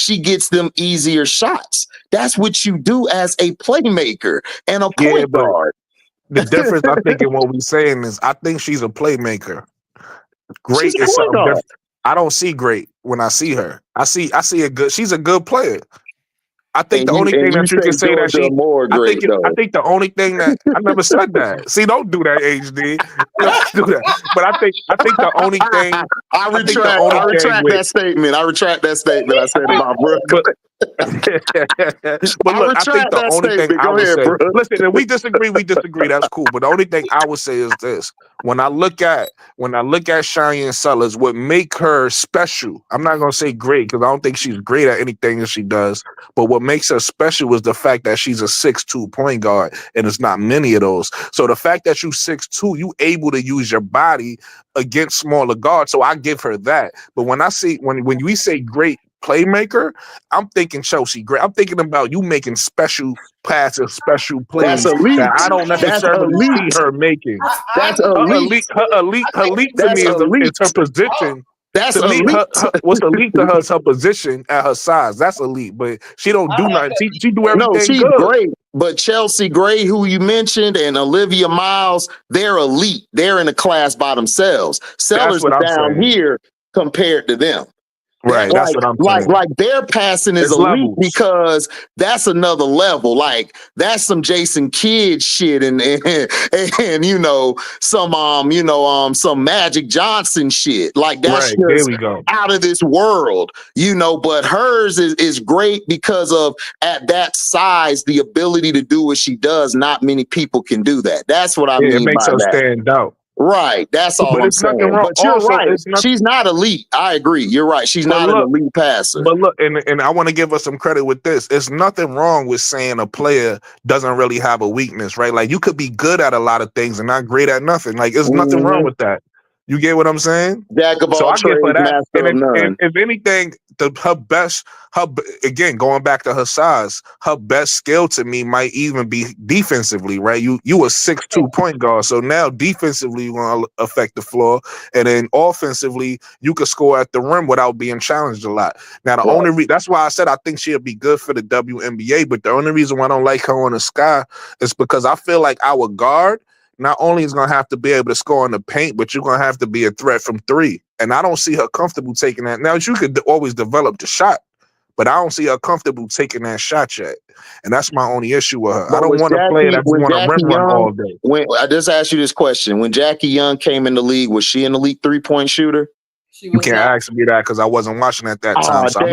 she gets them easier shots. That's what you do as a playmaker and a point guard. The difference, I think, in what we're saying is, I think she's a playmaker. Great is something different. I don't see great when I see her. I see a good. She's a good player. I think the only thing that you can say that she. I think the only thing that I never said that. See, don't do that, HD. Don't do that. But I think the only thing. I retract that statement. I said about Brooke. But look, I think the only thing I would say. Listen, if we disagree. That's cool. But the only thing I would say is this: when I look at Cheyenne Sellers, what make her special? I'm not gonna say great because I don't think she's great at anything that she does. But what makes her special is the fact that she's a 6'2" point guard, and it's not many of those. So the fact that you 6'2", you able to use your body against smaller guards. So I give her that. But when I see when we say great playmaker, I'm thinking Chelsea Gray. I'm thinking about you making special passes, special plays that I don't necessarily see her making. That's elite. Her elite to me is her position. That's to elite. Me, what's elite to her is her position at her size. That's elite, but she don't do nothing. She do everything. No, she's good. Great. But Chelsea Gray, who you mentioned, and Olivia Miles, they're elite. They're in a class by themselves. Sellers are down here compared to them. Right, that's what I'm saying. Like their passing is elite because that's another level. Like that's some Jason Kidd shit and you know some Magic Johnson shit. Like that's just out of this world, you know. But hers is great because of at that size the ability to do what she does. Not many people can do that. That's what I mean. It makes her stand out. Right, that's all I'm saying. But you're right. She's not elite. I agree. You're right. She's not an elite passer. But look, and I want to give her some credit with this. There's nothing wrong with saying a player doesn't really have a weakness, right? Like you could be good at a lot of things and not great at nothing. Like there's nothing wrong with that. You get what I'm saying? Jack of all trades, master of none. If anything, again, going back to her size, her best skill to me might even be defensively, right? You a 6'2" point guard, so now defensively you want to affect the floor, and then offensively you could score at the rim without being challenged a lot. Now the only that's why I said I think she'll be good for the WNBA, but the only reason why I don't like her on the Sky is because I feel like our guard not only is going to have to be able to score in the paint, but you're going to have to be a threat from three. And I don't see her comfortable taking that. Now, you could always develop the shot, but I don't see her comfortable taking that shot yet. And that's my only issue with her. I don't want to play that want to run all day. I just asked you this question. When Jackie Young came in the league, was she an elite three-point shooter? You can't ask me that because I wasn't watching at that time. So I'm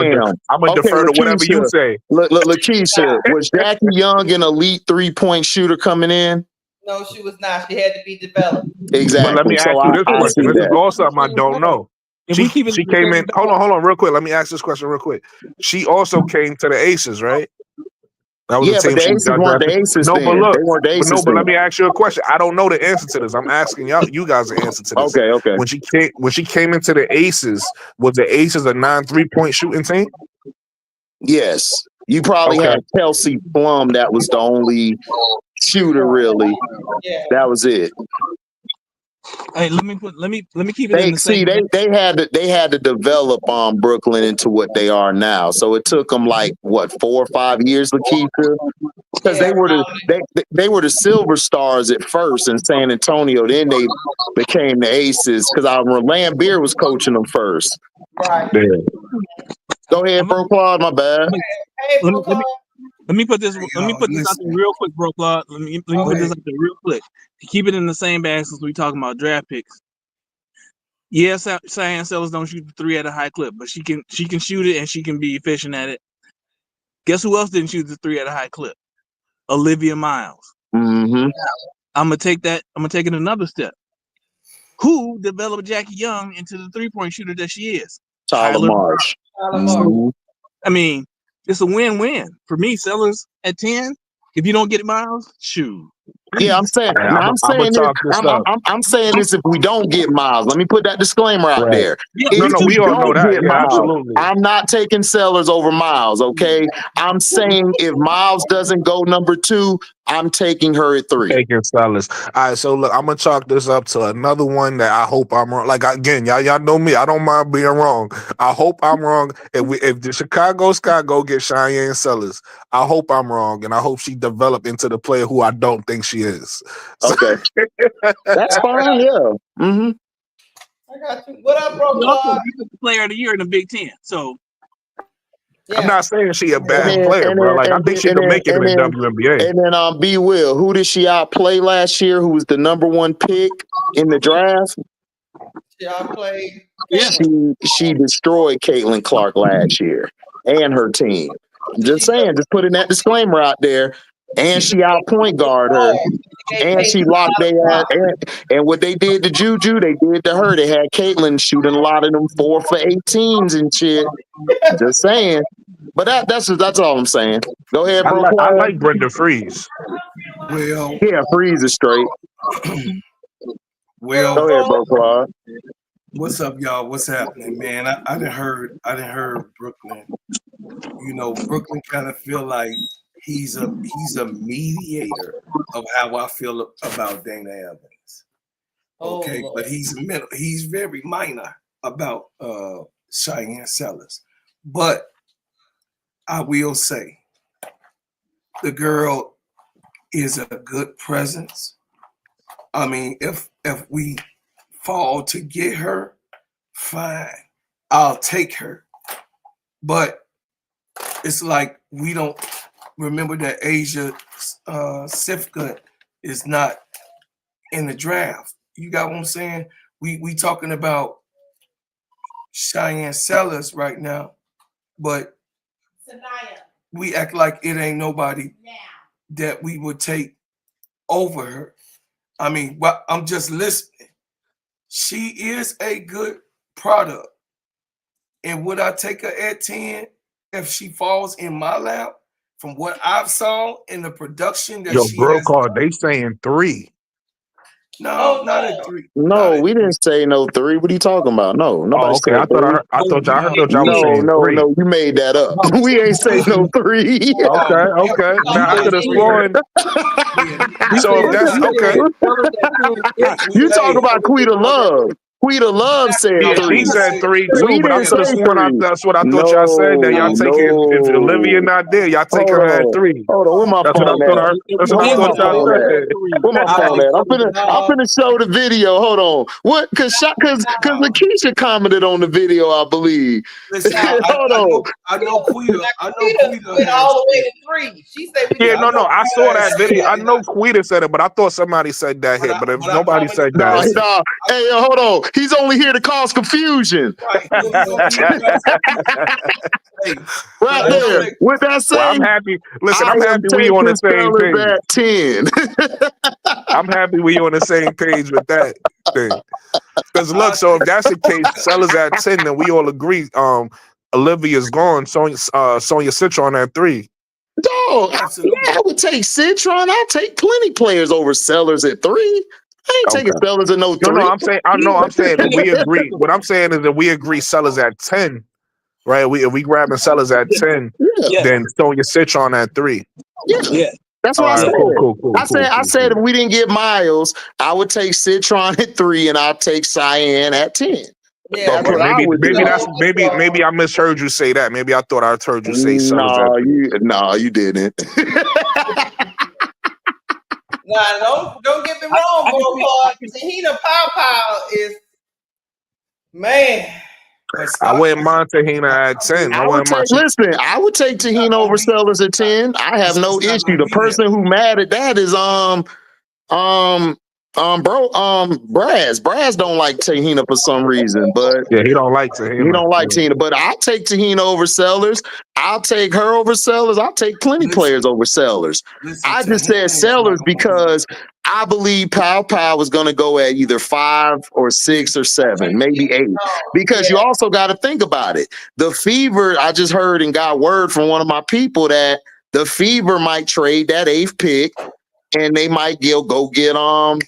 going to defer to whatever you say. Lakeisha, was Jackie Young an elite three-point shooter coming in? No, she was not. She had to be developed. Exactly. But let me ask you this question. This is also something I don't know. She came in. Hold on, real quick. Let me ask this question real quick. She also came to the Aces, right? That was the Aces weren't the Aces. No, but look, but let me ask you a question. I don't know the answer to this. I'm asking you guys the answer to this. Okay. When she came into the Aces, was the Aces a 9 3-point shooting team? Yes. You probably had Kelsey Plum. That was the only shooter, really. Yeah. That was it. Hey, let me keep it in the same. They had to develop Brooklyn into what they are now. So it took them 4 or 5 years, Lakeisha, because they were the Silver Stars at first in San Antonio. Then they became the Aces because Lambeer was coaching them first. Right. Yeah. Go ahead, Bro Claude. My bad. Let me put this out there real quick, Bro Claude. Let me put this out there real quick. To keep it in the same bag since we talking about draft picks. Yes, Cheyenne Sellers don't shoot the three at a high clip, but she can shoot it and she can be efficient at it. Guess who else didn't shoot the three at a high clip? Olivia Miles. Mm-hmm. I'm gonna take it another step. Who developed Jackie Young into the 3-point shooter that she is? Tyler Marsh. Mm-hmm. I mean, it's a win-win for me. Sellers at 10. If you don't get Miles, shoot. Yeah, I'm saying this if we don't get Miles. Let me put that disclaimer out there. Yeah, we all know that. Yeah, absolutely. I'm not taking Sellers over Miles, okay? I'm saying if Miles doesn't go number 2, I'm taking her at 3. Taking Sellers. All right, so look, I'm gonna chalk this up to another one that I hope I'm wrong. Like again, y'all know me. I don't mind being wrong. I hope I'm wrong. If the Chicago Sky go get Cheyenne Sellers, I hope I'm wrong, and I hope she develop into the player who I don't think she is. So, Okay, that's fine. Yeah. Mm-hmm. I got you. What up, bro? She also the player of the year in the Big Ten. So I'm not saying she a And bad then, player, bro. Like I think she could make it in the WNBA. And then B Will, who did she outplay last year? Who was the number 1 pick in the draft? She outplayed. yeah, She destroyed Caitlin Clark last year and her team. I'm just saying, just putting that disclaimer out there. And she out point guard her. And she locked their ass. And what they did to Juju, they did to her. They had Caitlin shooting a lot of them 4 for 18s and shit. Just saying. But that's all I'm saying. Go ahead, bro. I like Brenda Freeze. Well, yeah, Freeze is straight. Well, go ahead, bro. Claude. What's up, y'all? What's happening, man? I didn't heard Brooklyn. You know, Brooklyn kind of feel like he's a mediator of how I feel about Dana Evans. Okay, but he's very minor about Cheyenne Sellers. But I will say the girl is a good presence. I mean, if we fall to get her, fine, I'll take her. But it's like we don't remember that Asia Sifka is not in the draft. You got what I'm saying? We talking about Cheyenne Sellers right now, but we act like it ain't nobody that we would take over her. I mean, well, I'm just listening. She is a good product. And would I take her at 10 if she falls in my lap from what I've saw in the production that she bro, has? called, they saying 3. No, not at 3. No, we didn't say no 3. What are you talking about? No, nobody okay. said I thought y'all was saying 3. No, you made that up. We ain't say no 3. Okay. Now I could have sworn. So if that's okay. You talk about Quita Love. Quita Love said 3. She said 3 too, We but I didn't could have say sworn 3. that's what I thought y'all said. That y'all take it if Olivia not there, y'all take her at 3. Hold on, where my That's phone what I thought. That's what I thought y'all said. Where my phone at? I'm finna show the video. Hold on. What? Because Lakeisha commented on the video, I believe. Listen, Hold on. I know Quita. Went all the way to 3. She said, no. I saw that video. I know Quita said it, but I thought somebody said that here. But if nobody said that, nah. Hey, hold on. He's only here to cause confusion. Right there. With that said, I'm happy. Listen, I'm happy we on the same page. At 10. I'm happy we on the same page with that thing. Because look, so if that's the case, Sellers at 10, then we all agree. Olivia's gone. Sonya Citron at 3. Dog, I would take Citron. I'll take plenty players over Sellers at 3. I ain't taking Sellers at no 3. No, I'm saying that we agree. What I'm saying is that we agree Sellers at 10, right? If we grabbing Sellers at 10, then Sonya Citron at 3. Yeah. That's what I said. Cool, I said if we didn't get Miles, I would take Citron at 3 and I'll take Cheyenne at 10. Yeah, maybe I misheard you say that. Maybe I thought I heard you say Sellers at 3. No, you didn't. Don't get me wrong, bro. Tahina Pow is man. I wouldn't mind Tahina at 10. I would take Tahina over Sellers at 10. I have no issue. The person who mad at that is Braz don't like Tahina for some reason, but yeah, he don't like Tahina. He don't like Tahina, but I'll take Tahina over Sellers. I'll take her over Sellers. I'll take plenty players over Sellers. I just said Sellers because I believe Pow was going to go at either 5 or 6 or 7, maybe 8. Because you also got to think about it. The Fever, I just heard and got word from one of my people that the Fever might trade that 8th pick, and they might go get Satu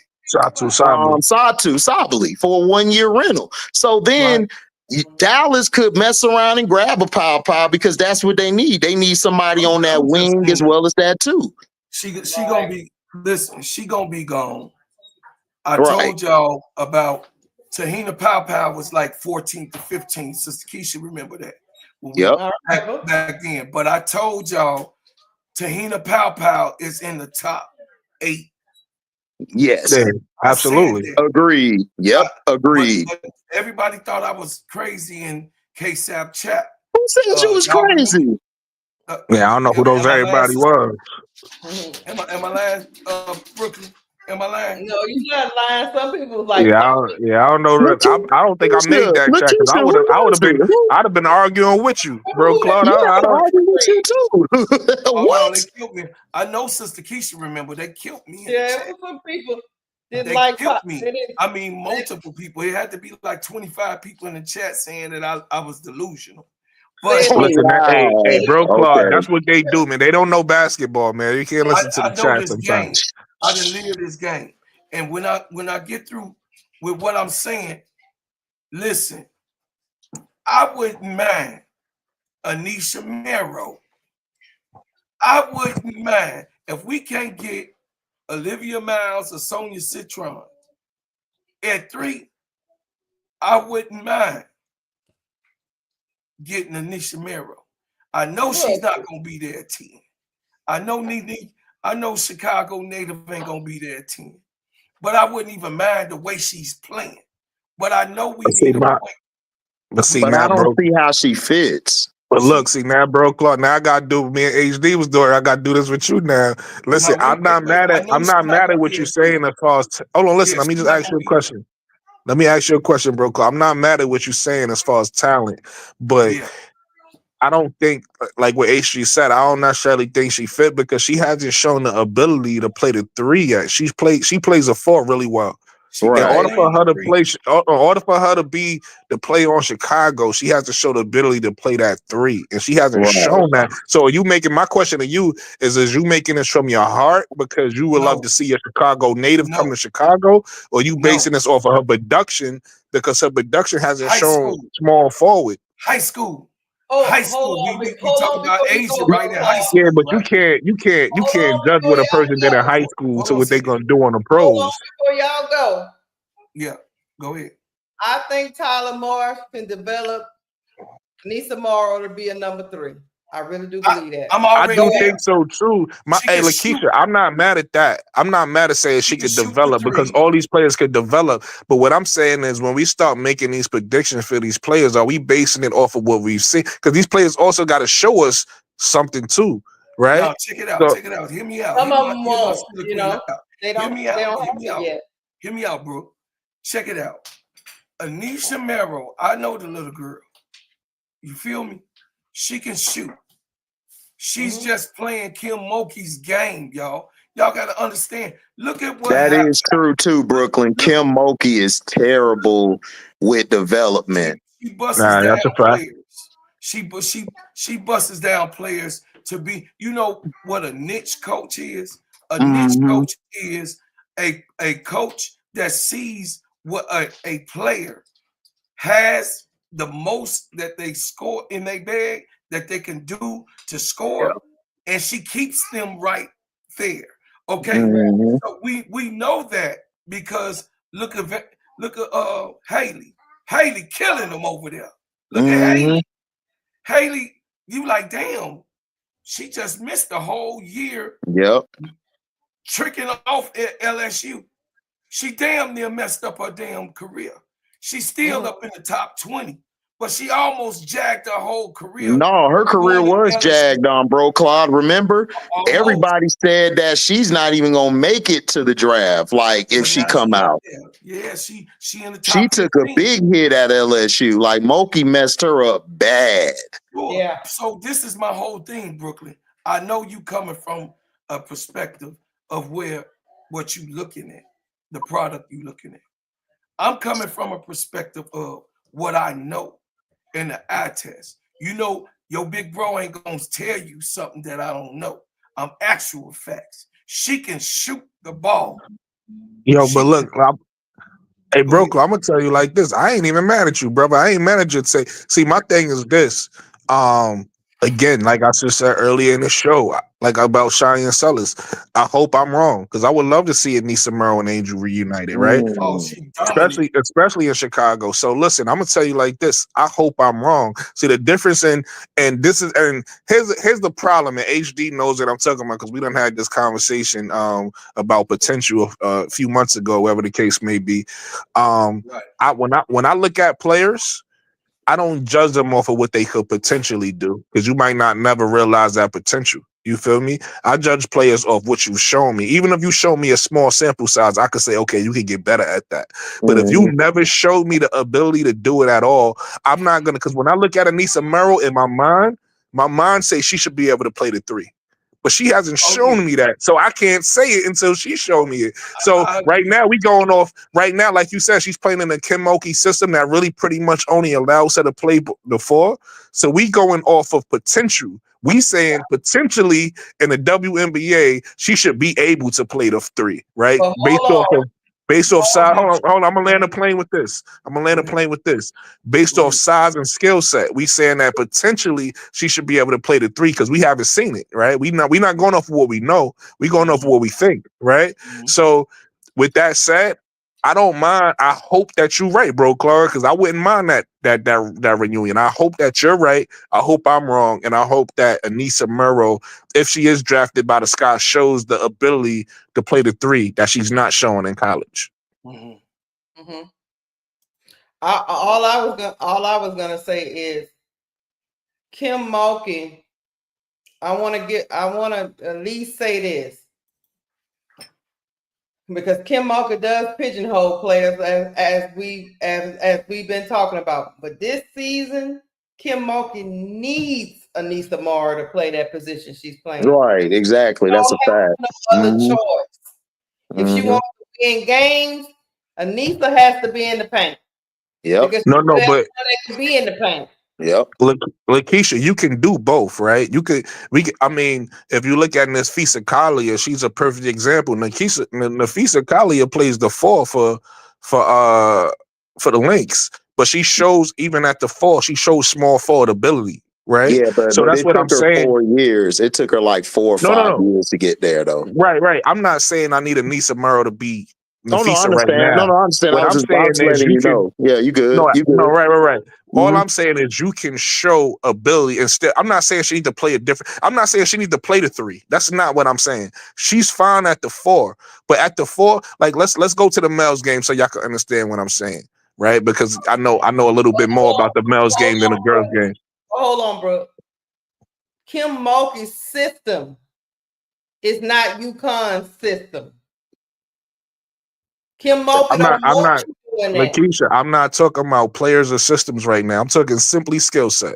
Sabali for a 1-year rental. So then Dallas could mess around and grab a Pow because that's what they need. They need somebody on that wing as well as that too. She gonna be. Listen, she gonna be gone. I Right. told y'all about Tahina Pow Pow was like 14th to 15th. Sister Keisha, remember that when we Yep. back then. But I told y'all Tahina Pow Pow is in the top 8. Yes. Yeah, absolutely. Agreed. Yep. Agreed. But everybody thought I was crazy in KSAP chat. Who said you was crazy? Yeah, I don't know who those everybody was. Am I lying, Brooklyn? Am I lying? No, you're not lying. Some people was like, Yeah, I don't know. I don't think I made that chat because I'd have been arguing with you, bro, Claude. I don't argue with you too. Oh What? no, they killed me. I know Sister Keisha remember they killed me. yeah, some people didn't They like killed me. I mean, multiple people. It had to be like 25 people in the chat saying that I was delusional. But listen, hey, bro, Claude, Okay. that's what they do, man. They don't know basketball, man. You can't listen to the know chat this sometimes. game. I didn't live this game. And when I get through with what I'm saying, listen, I wouldn't mind Anisha Morrow. I wouldn't mind if we can't get Olivia Miles or Sonia Citron at 3. I wouldn't mind getting Anisha Morrow. I know she's not gonna be there at 10. I know Chicago native ain't gonna be there at 10. But I wouldn't even mind the way she's playing. But I know we need a point. But I don't see how she fits. But look, see now, bro, Claude. Now I gotta do me and HD was doing. I gotta do this with you now. Listen, I'm not mad at what you're saying as far as. Hold on, listen. Let me just ask you a question. Let me ask you a question, bro. Claude. I'm not mad at what you're saying as far as talent, but I don't think, like what HD said, I don't necessarily think she fit because she hasn't shown the ability to play the 3 yet. She plays a 4 really well. Right. In order for her to play, in order for her to be the play on Chicago, she has to show the ability to play that 3, and she hasn't shown that. So, are you making my question to you is you making this from your heart because you would love to see a Chicago native come to Chicago, or you basing this off of her production because her production hasn't shown small forward? High school. Oh, high school. We talk about Asia right in high school. Yeah, but you can't judge what a person did in high school to what they're gonna do on the pros. Hold on before y'all go. Yeah, go ahead. I think Tyler Marsh can develop Anisha Morrow to be a number 3. I really do believe that. I do think so too. Hey, Lakeisha, I'm not mad at that. I'm not mad at saying she could develop because all these players could develop. But what I'm saying is when we start making these predictions for these players, are we basing it off of what we've seen? Because these players also got to show us something too, right? No, check it out. Check it out. Hear me out. Some of them won't, you know. They don't have it yet. Hear me out, bro. Check it out. Anisha Morrow, I know the little girl. You feel me? She can shoot. She's just playing Kim Mulkey's game, y'all. Y'all got to understand. Look at what that is true too, Brooklyn. Kim Mulkey is terrible with development. She busts down players. She busts down players to be. You know what a niche coach is? A niche coach is a coach that sees what a player has the most that they score in their bag that they can do to score, and she keeps them right there. Okay, so we know that because look at Haley. Haley killing them over there. Look at Haley. Haley, you like, damn, she just missed the whole year. Yep. Tricking off at LSU. She damn near messed up her damn career. She's still up in the top 20, but she almost jacked her whole career. No, her career was jagged on, bro, Claude. Remember, everybody said that she's not even gonna make it to the draft. Like if she come out, yeah, she in the top. She took 15. A big hit at LSU. Like Mulkey messed her up bad. Sure. Yeah. So this is my whole thing, Brooklyn. I know you coming from a perspective of what you looking at, the product you looking at. I'm coming from a perspective of what I know in the eye test. You know, your big bro ain't gonna tell you something that I don't know. I'm actual facts. She can shoot the ball. Yo, but look, hey, bro, I'm gonna tell you like this. I ain't even mad at you, brother. I ain't mad at you. See, my thing is this. Again, like I just said earlier in the show, like about Shiny and Sellers, I hope I'm wrong because I would love to see Anisha Morrow and Angel reunited, right? Oh, Mm. she dominated. Especially in Chicago. So listen, I'm gonna tell you like this. I hope I'm wrong. See the difference in and this is and here's the problem, and HD knows what I'm talking about because we done had this conversation about potential a few months ago, whatever the case may be. Right. When I look at players, I don't judge them off of what they could potentially do because you might not never realize that potential. You feel me? I judge players off what you've shown me. Even if you show me a small sample size, I could say, okay, you can get better at that. But if you Mhm. never showed me the ability to do it at all, I'm not gonna. Because when I look at Anisha Morrow in my mind says she should be able to play the three. But she hasn't Oh yeah. shown me that, so I can't say it until she showed me it. So I right now we going off. Right now, like you said, she's playing in a Kim Mulkey system that really pretty much only allows her to play the four. So we going off of potential. We saying potentially in the WNBA she should be able to play the three, right? But hold on. Based off size. agree. Hold on. I'm gonna land a plane with this. Based Go off ahead. size and skill set. We saying that potentially she should be able to play the three because we haven't seen it, right? We not going off of what we know. We going off of what we think, right? Mhm. So with that said, I don't mind. I hope that you're right, bro, Clara, because I wouldn't mind that reunion. I hope that you're right. I hope I'm wrong, and I hope that Anisha Morrow, if she is drafted by the Scots, shows the ability to play the three that she's not showing in college. Mhm. Mhm. All I was gonna say is Kim Mulkey. I want to at least say this because Kim Mulkey does pigeonhole players as we've been talking about. But this season, Kim Mulkey needs Anisha Morrow to play that position she's playing. Right, exactly. She That's a don't have fact. no other Mhm. choice. If she Mhm. wants to be in games, Anisha has to be in the paint Yep. because No, she's the no, best but one that can be in the paint. Yep. Lakeisha, you can do both, right? I mean, if you look at Nafisa Kalia, she's a perfect example. Nafisa Kalia plays the four for uh for the Lynx, but she shows even at the four, she shows small forward ability, right? Yeah, but So that's it what took I'm her saying. 4 years. It took her like 4 or No, no, 5 no. years to get there, though. Right. I'm not saying I need Anisha Morrow to be Oh no, I Nafisa right understand. No, now. no, I understand. What I'm I saying was is letting you you can know. Yeah, you good. no, You no, good. right. All Mhm. I'm saying is you can show ability and still. I'm not saying she need to play a different. I'm not saying she need to play the three. That's not what I'm saying. She's fine at the four, but at the four, like let's go to the males game so y'all can understand what I'm saying, right? Because I know a little bit more about the males game than the girls game. Hold on, bro. Kim Mulkey's system is not UConn's system. Kim Mulkey don't I'm want not, you doing that. Lakeisha. I'm not talking about players or systems right now. I'm talking simply skill set.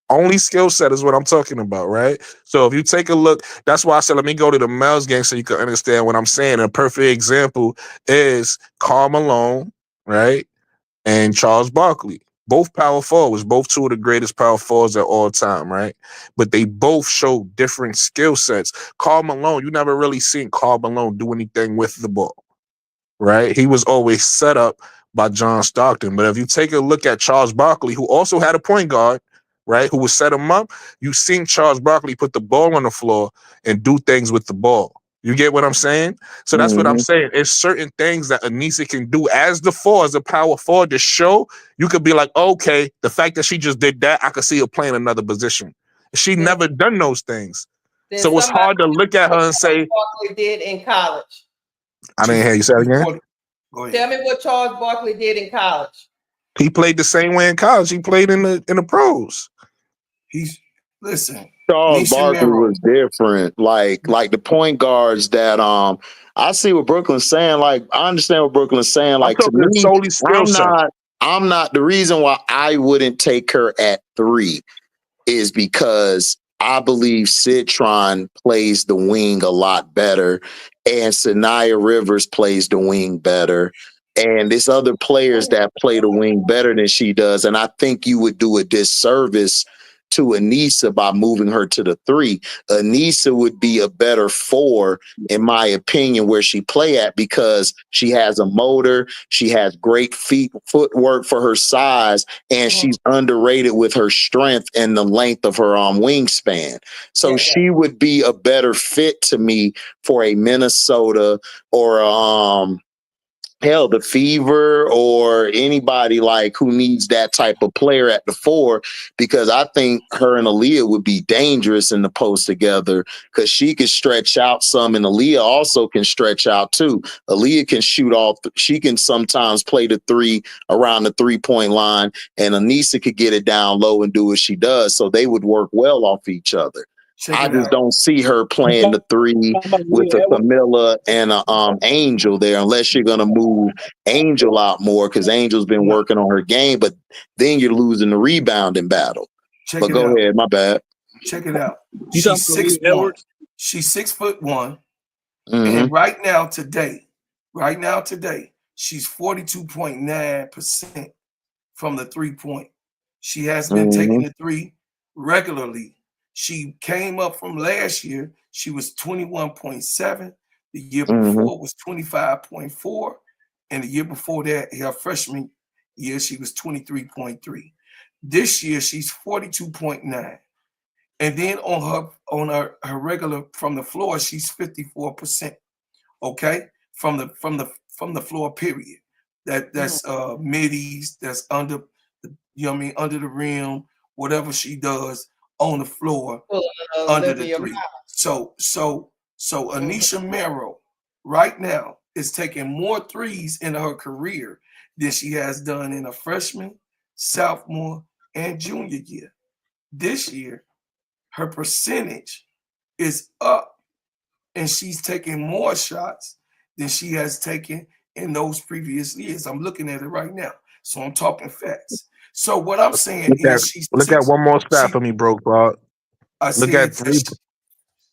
Only skill set is what I'm talking about, right? So if you take a look, that's why I said let me go to the males game so you can understand what I'm saying. A perfect example is Karl Malone, right? And Charles Barkley. Both power forwards, both two of the greatest power forwards at all time, right? But they both show different skill sets. Karl Malone, you never really seen Karl Malone do anything with the ball, right? He was always set up by John Stockton. But if you take a look at Charles Barkley, who also had a point guard, right, who would set him up, you seen Charles Barkley put the ball on the floor and do things with the ball. You get what I'm saying? So that's what I'm Mhm. saying. It's certain things that Anisha can do as the four, as a power forward to show. You could be like, okay, the fact that she just did that, I could see her playing another position. She Then, never done those things. then So it's somebody hard to look at her and say, Barkley did in college. I didn't hear you say it again. Go ahead. Tell me what Charles Barkley did in college. He played the same way in college. He played in the pros. He's listen. Charles Nisha Barkley Morrow. was different. Like the point guards that I see what Brooklyn's saying. Like I understand what Brooklyn's saying. I'm Like to talking me, solely skill I'm set. not I'm not the reason why I wouldn't take her at 3 is because I believe Citron plays the wing a lot better and Sanaya Rivers plays the wing better. And there's other players that play the wing better than she does. And I think you would do a disservice to Anisha by moving her to the 3. Anisha would be a better 4, in my opinion, where she play at, because she has a motor, she has great footwork for her size, and she's underrated with her strength and the length of her wingspan. So she would be a better fit to me for a Minnesota or hell, the Fever, or anybody like who needs that type of player at the 4, because I think her and Aaliyah would be dangerous in the post together, because she can stretch out some, and Aaliyah also can stretch out too. Aaliyah can shoot she can sometimes play the 3 around the 3-point line, and Anisha could get it down low and do what she does. So they would work well off each other. I just don't see her playing the 3 with a Camilla and a Angel there, unless you're gonna move Angel out more, because Angel's been working on her game, but then you're losing the rebounding battle. But go ahead, my bad. Check it out. She's 6'1". She's 6'1", and right now today, she's 42.9% from the 3-point. She has been taking the 3 regularly. She came up from last year. She was 21.7. The year before was 25.4. And the year before that, her freshman year, she was 23.3. This year, she's 42.9. And then on her regular from the floor, she's 54%. Okay? From the floor, period. That's middies, that's under under the rim, whatever she does on the floor under the 3. So Anisha Morrow right now is taking more 3s in her career than she has done in a freshman, sophomore, and junior year. This year, her percentage is up, and she's taking more shots than she has taken in those previous years. I'm looking at it right now, so I'm talking facts. So what I'm saying is, look at one more stat for me, bro. Look at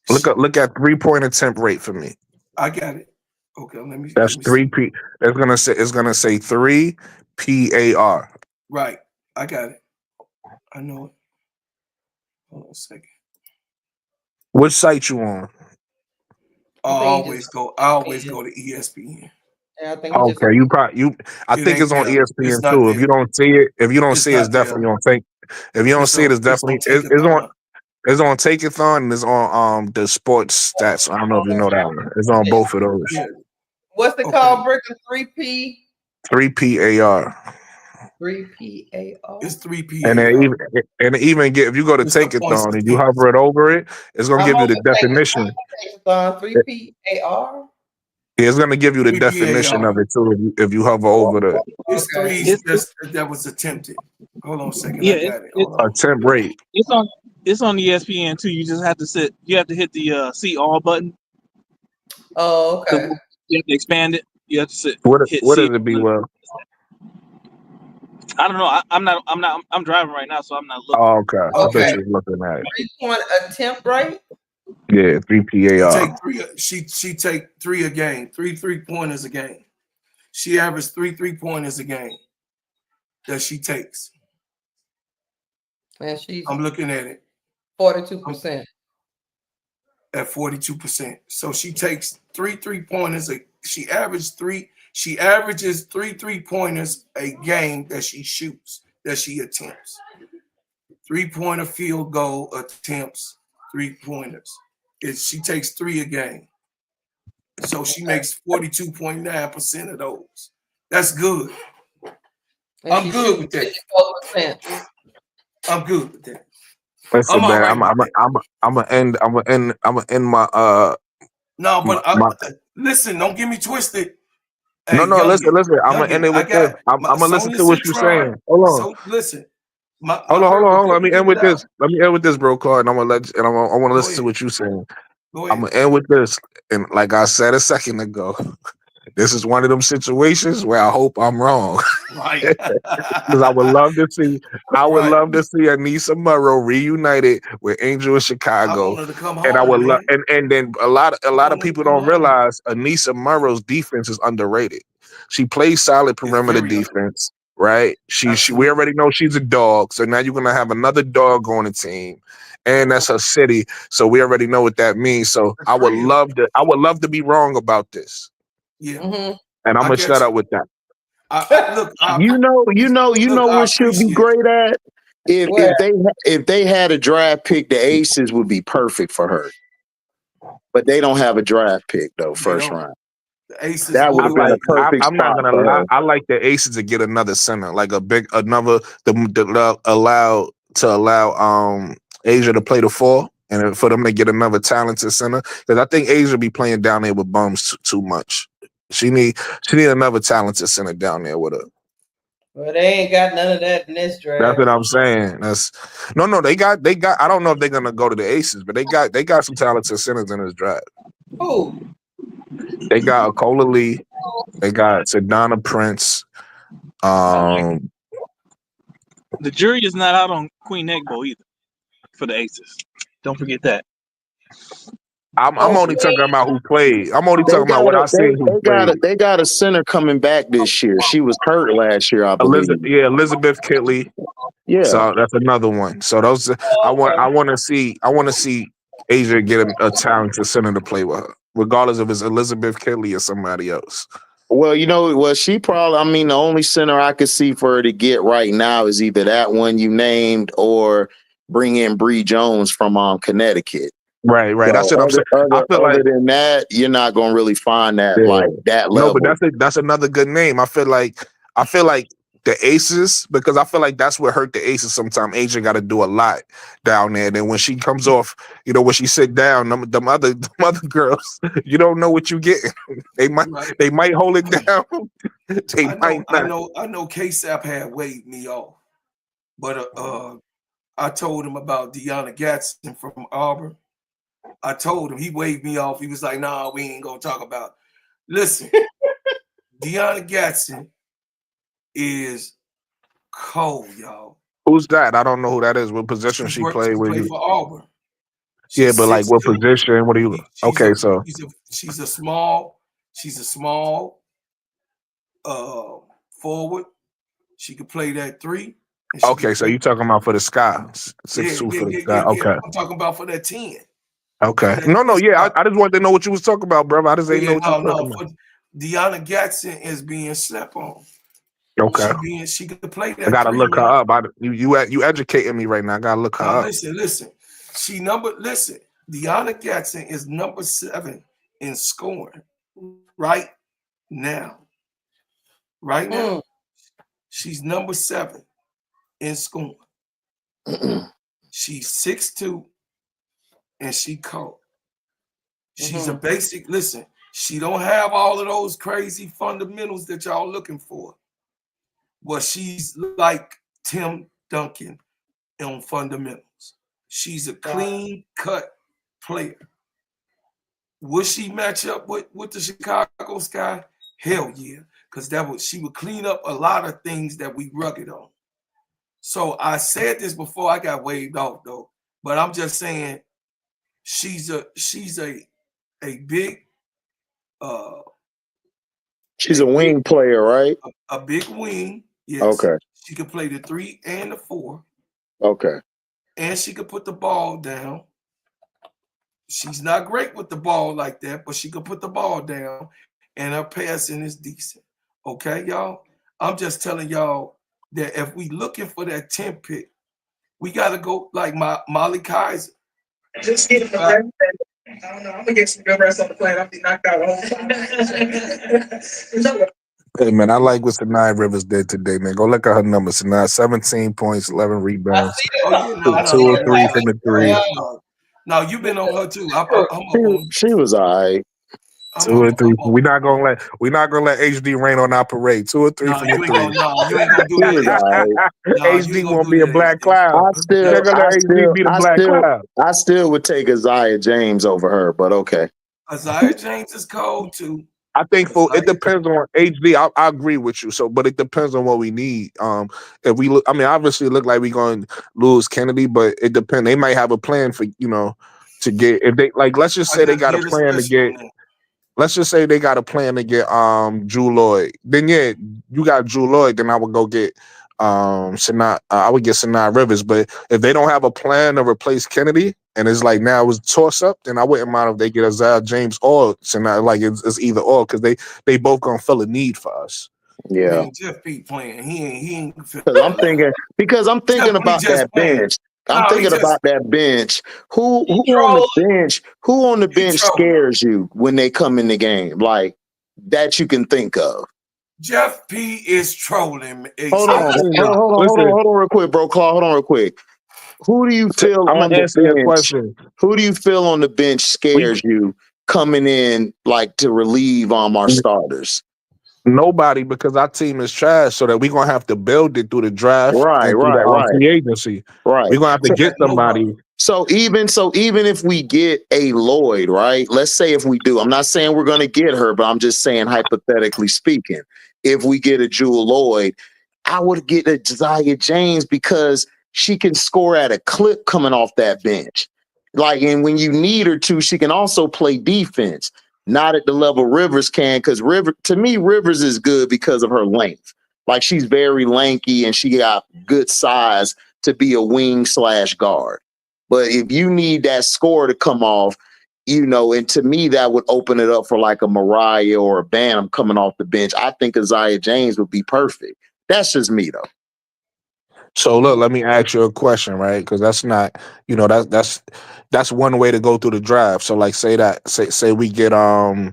3-point attempt rate for me. I got it. Okay, let me. That's 3P. It's gonna say 3 PAR. Right, I got it. I know it. Hold on a second. Which site you on? I always go to ESPN. Yeah, I think okay, I think it's on ESPN too. If you don't see it, it's definitely on Take. If you don't see it, it's definitely it's on Take-a-thon, and it's on the sports stats. I don't know if you know that one. It's on both of those. Yeah. What's it called, Brickle? 3P? 3PAR. 3PAR. It's 3PAR. And even if you go to Take-a-thon and you hover it over it, it's gonna give you the definition. 3PAR. Yeah, it's gonna give you the definition of it too if you hover over the. It's 3s that was attempted. Hold on a second. Yeah, I got it. Attempt rate. It's on ESPN too. You just have to you have to hit the see all button. Oh, okay. You have to expand it. You have to sit. What does it be? Well, I don't know. I'm driving right now, so I'm not looking. Oh, okay. I bet you were looking at it. 3-point attempt rate. Yeah, 3PAR. She take 3 a game, 3 3-pointers a game. She averaged 3 3-pointers a game that she takes. And I'm looking at it. 42%. At 42%. So she takes 3 3-pointers. She averages 3 3-pointers a game that she shoots, that she attempts. 3-pointer field goal attempts, 3-pointers. She takes 3 a game. So she makes 42.9% of those. That's good. I'm good with that. I'm good with that. Listen, man, I'm gonna end my No, but listen, don't get me twisted. Hey, listen. I'm gonna end it with this. I'm gonna listen to what you're saying. Hold on. So listen. Hold on. Let me end with this, bro, Claude. And I want to listen to what you're saying. I'm gonna end with this. And like I said a second ago, this is one of them situations where I hope I'm wrong. Right. Because I would love to see Anisha Morrow reunited with Angel in Chicago. I want her to come home, and I would love and then a lot of people don't realize Anisha Morrow's defense is underrated. She plays solid perimeter defense. right? We already know she's a dog, so now you're gonna have another dog on the team, and that's her city. So we already know what that means. So I would love to be wrong about this. Yeah, and I'm gonna shut up with that. You know what she'll be great at if they had a draft pick. The Aces would be perfect for her, but they don't have a draft pick though. First round. The Aces. That would have been a perfect I'm not spot gonna for lie. her. I like the Aces to get another center, like allow Asia to play the 4, and for them to get another talented center, because I think Asia be playing down there with bums too much. She need another talented center down there with her. Well, they ain't got none of that in this draft. That's what I'm saying. No. They got. I don't know if they're gonna go to the Aces, but they got some talented centers in this draft. Who? They got Akola Lee. They got Sedona Prince. The jury is not out on Queen Egbo either for the Aces. Don't forget that. I'm only talking about who played. I'm only talking about what I seen. They got a center coming back this year. She was hurt last year, I believe. Elizabeth Kitley. Yeah. So that's another one. So those I want to see Asia get a talented center to play with her, regardless if it's Elizabeth Kitley or somebody else. Well, she probably. I mean, the only center I could see for her to get right now is either that one you named or bring in Bree Jones from Connecticut. Right. So that's what I'm saying. Other than that, you're not gonna really find that like that level. No, but that's another good name. I feel like the Aces, because I feel like that's what hurt the Aces sometimes. Asia got to do a lot down there. Then when she comes off, when she sit down, them other girls, you don't know what you get. They might hold it down. I know K-Sap had waved me off, but I told him about Deanna Gatson from Auburn. I told him, he waved me off. He was like, "Nah, we ain't gonna talk about." Listen, Deanna Gatson is cold, y'all. Who's that? I don't know who that is. What position she played with? She played for Auburn. Yeah, but like what position? What do you? Okay, so she's a small forward. She could play that 3. Okay, so you talking about for the Skies? 6'2" for the Sky. Okay, I'm talking about for that 10. Okay. I just wanted to know what you was talking about, bro. I just ain't know what you was talking about. Deanna Gatson is being slept on. Okay. She could play that. I gotta look her up. You educating me right now. I gotta look her up. Listen. Deanna Gatson is number 7 in scoring right now. Right now, she's number 7 in scoring. She's 6'2", and she cold. She's a basic. Listen, she don't have all of those crazy fundamentals that y'all looking for, but she's like Tim Duncan on fundamentals. She's a clean cut player. Would she match up with the Chicago Sky? Hell yeah, because she would clean up a lot of things that we rugged on. So I said this before I got waved off though, but I'm just saying she's a big she's a wing player, right? A big wing. Yes. Okay. She could play the 3 and the 4. Okay. And she could put the ball down. She's not great with the ball like that, but she could put the ball down, and her passing is decent. Okay, y'all? I'm just telling y'all that if we looking for that 10 pick, we got to go like Molly Kaiser. Just get the rest. I don't know. I'm gonna get some good rest on the plane. I'll be knocked out all the time. Hey man, I like what Sanaya Rivers did today, man. Go look at her numbers. Sanaya, 17 points, 11 rebounds, 2 or 3 from the 3. No, you've been on her too. She was all right. 2 or 3. We're not gonna let HD rain on our parade. 2 or 3 from the 3. You ain't gonna do that. HD won't be a black cloud. I still would take Isaiah James over her, but okay. Isaiah James is cold too. I think it depends on HD. I agree with you. So, but it depends on what we need. If we look, obviously, it look like we're going to lose Kennedy, but it depends. They might have a plan for to get if they like. Let's just say they got a plan to get. let's just say they got a plan to get Drew Lloyd. Then yeah, you got Drew Lloyd. Then I would go get Sanaa. I would get Sanaa Rivers. But if they don't have a plan to replace Kennedy, and it's like now it's toss up, then I wouldn't mind if they get Isaiah James or Sanaa. Like it's either or because they both gonna fill a need for us. Yeah, Man, Jeff be playing. He ain't. Because I'm thinking about that bench. I'm thinking about that bench. Who on the bench scares you when they come in the game? Like that you can think of. Jeff P is trolling. Hold on real quick, bro. Claw, hold on real quick. Who do you feel I'm on gonna answer the your bench? question. Who do you feel on the bench scares you coming in like to relieve our starters? Nobody, because our team is trash, so that we're gonna have to build it through the draft and through the free agency. Right. We're gonna have to get somebody. So even if we get a Lloyd, right? Let's say if we do, I'm not saying we're gonna get her, but I'm just saying hypothetically speaking, if we get a Jewel Lloyd, I would get a Josiah James because she can score at a clip coming off that bench. Like, and when you need her to, she can also play defense. Not at the level Rivers can, because Rivers is good because of her length. Like she's very lanky and she got good size to be a wing / guard. But if you need that score to come off, and to me that would open it up for like a Mariah or a Bam coming off the bench. I think Isaiah James would be perfect. That's just me though. So look, let me ask you a question, right? Because that's not, that's one way to go through the draft. So like, say we get Zaya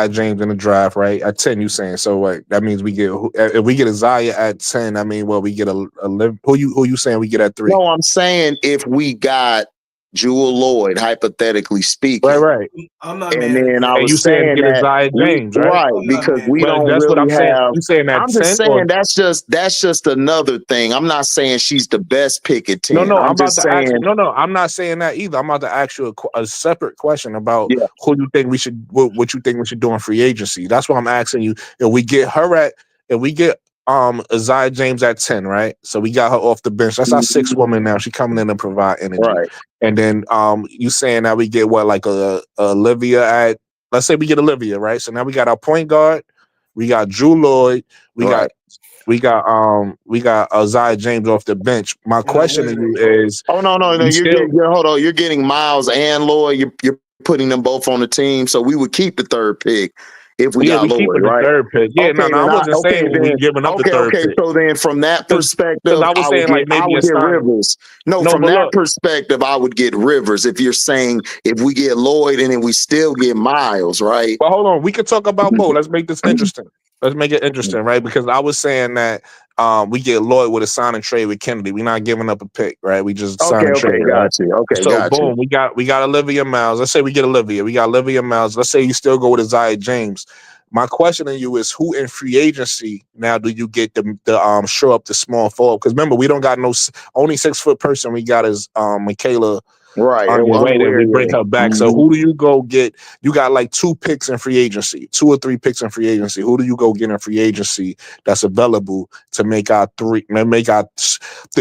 James in the draft, right? At 10, you saying so? What that means we get if we get a Zaya at 10, I mean, well, we get a who you saying we get at 3? No, I'm saying if we got Jewel Lloyd, hypothetically speaking, right. I'm not. And then I was saying get that Zaya James, right? Because we don't that's really what I'm saying. have. You saying that I'm 10 just saying that's just another thing. I'm not saying she's the best pick at 10. No, I'm just saying. I'm not saying that either. I'm about to ask you a separate question about Yeah. who you think we should, what you think we should do in free agency. That's what I'm asking you. If we get Isaiah James at 10, right? So we got her off the bench. That's our 6th woman now. She coming in to provide energy. Right. And then you saying that we get what, like a Olivia at, let's say we get Olivia, right? So now we got our point guard, we got Drew Lloyd, we got Isaiah James off the bench. My question to you is, hold on, you're getting Miles and Lloyd. You're putting them both on the team, so we would keep the 3rd pick if we got Lloyd, keeping right? the 3rd pick. Yeah, okay, I wasn't saying we giving up the 3rd pick. So then from that perspective, I was saying I would get Rivers. From that perspective, I would get Rivers. If you're saying if we get Lloyd and then we still get Miles, right? But hold on, we could talk about both. Let's make this interesting. Let's make it interesting, right? Because I was saying that we get Lloyd with a sign and trade with Kennedy. We're not giving up a pick, right? We just sign and trade. Got you. Okay, so boom, we got Olivia Miles. Let's say we get Olivia. We got Olivia Miles. Let's say you still go with Isaiah James. My question to you is, who in free agency now do you get the show up the small forward? Because remember, we don't got only 6-foot person we got is Michaela. Right. On your way that we bring her back. So who do you go get? You got like 2 picks in free agency, 2 or 3 picks in free agency. Who do you go get in free agency that's available to make our to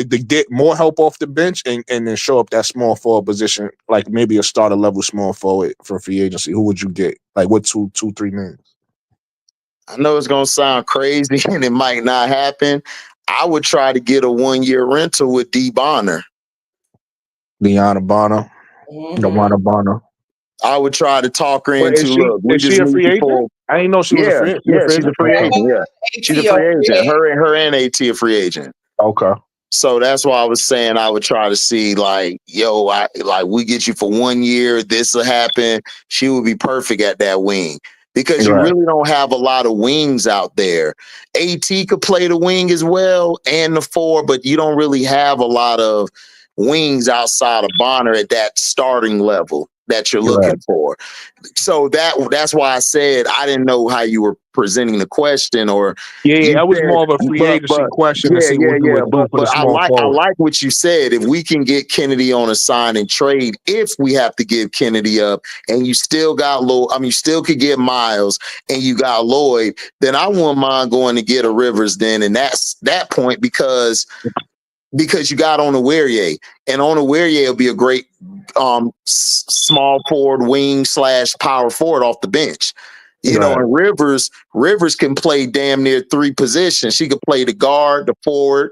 get more help off the bench and then show up that small forward position, like maybe a starter level small forward for free agency? Who would you get? Like what 2, 3 names? I know it's gonna sound crazy and it might not happen. I would try to get a 1-year rental with D Bonner. Deanna Bonner. Deanna Bonner. I would try to talk her into look. Is she a free agent? I didn't know she was a free agent. Yeah, she's a free agent. Yeah, she's a free agent. Her and AT a free agent. Okay. So that's why I was saying I would try to see like, we get you for 1 year. This will happen. She would be perfect at that wing. Because you really don't have a lot of wings out there. AT could play the wing as well and the 4, but you don't really have a lot of wings outside of Bonner at that starting level that you're looking for. So that's why I said I didn't know how you were presenting the question, or that was more of a free agency question. But I like what you said. If we can get Kennedy on a sign and trade, if we have to give Kennedy up, and you still got you still could get Miles, and you got Lloyd, then I wouldn't mind going to get a Rivers then, and that's that point because you got Onawerie, and Onawerie will be a great small forward, wing / power forward off the bench. You know, and Rivers can play damn near 3 positions. She could play the guard, the forward,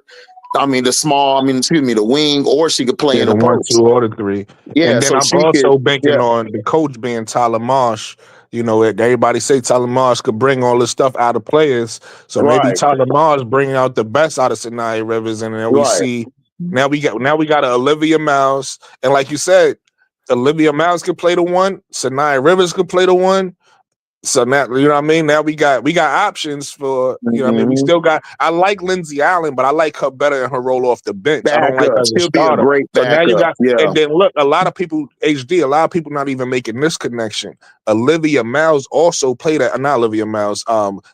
the wing, or she could play in the the 1, post. 2, or the 3. Yeah, And then so I'm she also could, banking on the coach being Tyler Marsh. You know, everybody say Tyler Marsh could bring all this stuff out of players. So maybe right, Tyler Marsh bringing out the best out of Sanaya Rivers, and then we right. see now we got a Olivia Miles, and like you said, Olivia Miles could play the 1, Sanaya Rivers could play the 1. So now, you know what I mean? Now we got options for, you know what I mean? We still got, I like Lindsay Allen, but I like her better in her role off the bench. I don't like her Backup. as a She'll be a starter. great So now you backup. got, Yeah. and then look, a lot of people not even making this connection. Olivia Miles also played at, not Olivia Miles,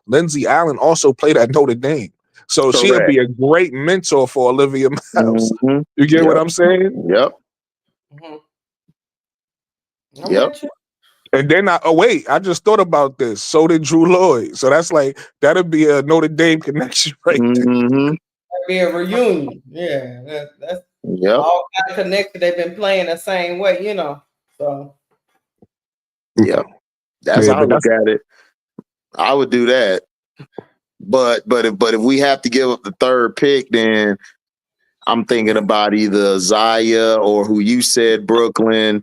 Lindsay Allen also played at Notre Dame. So she'll Correct. be a great mentor for Olivia Miles. Mm-hmm. You get Yep. what I'm saying? Yep. I'm with you. And then I just thought about this. So did Drew Lloyd. So that's like, that'd be a Notre Dame connection right there. That'd be a reunion. Yeah, that's all kind of connected. They've been playing the same way, you know. So yeah, that's how I look at it. I would do that. But if we have to give up the 3rd pick, then I'm thinking about either Zaya or who you said, Brooklyn,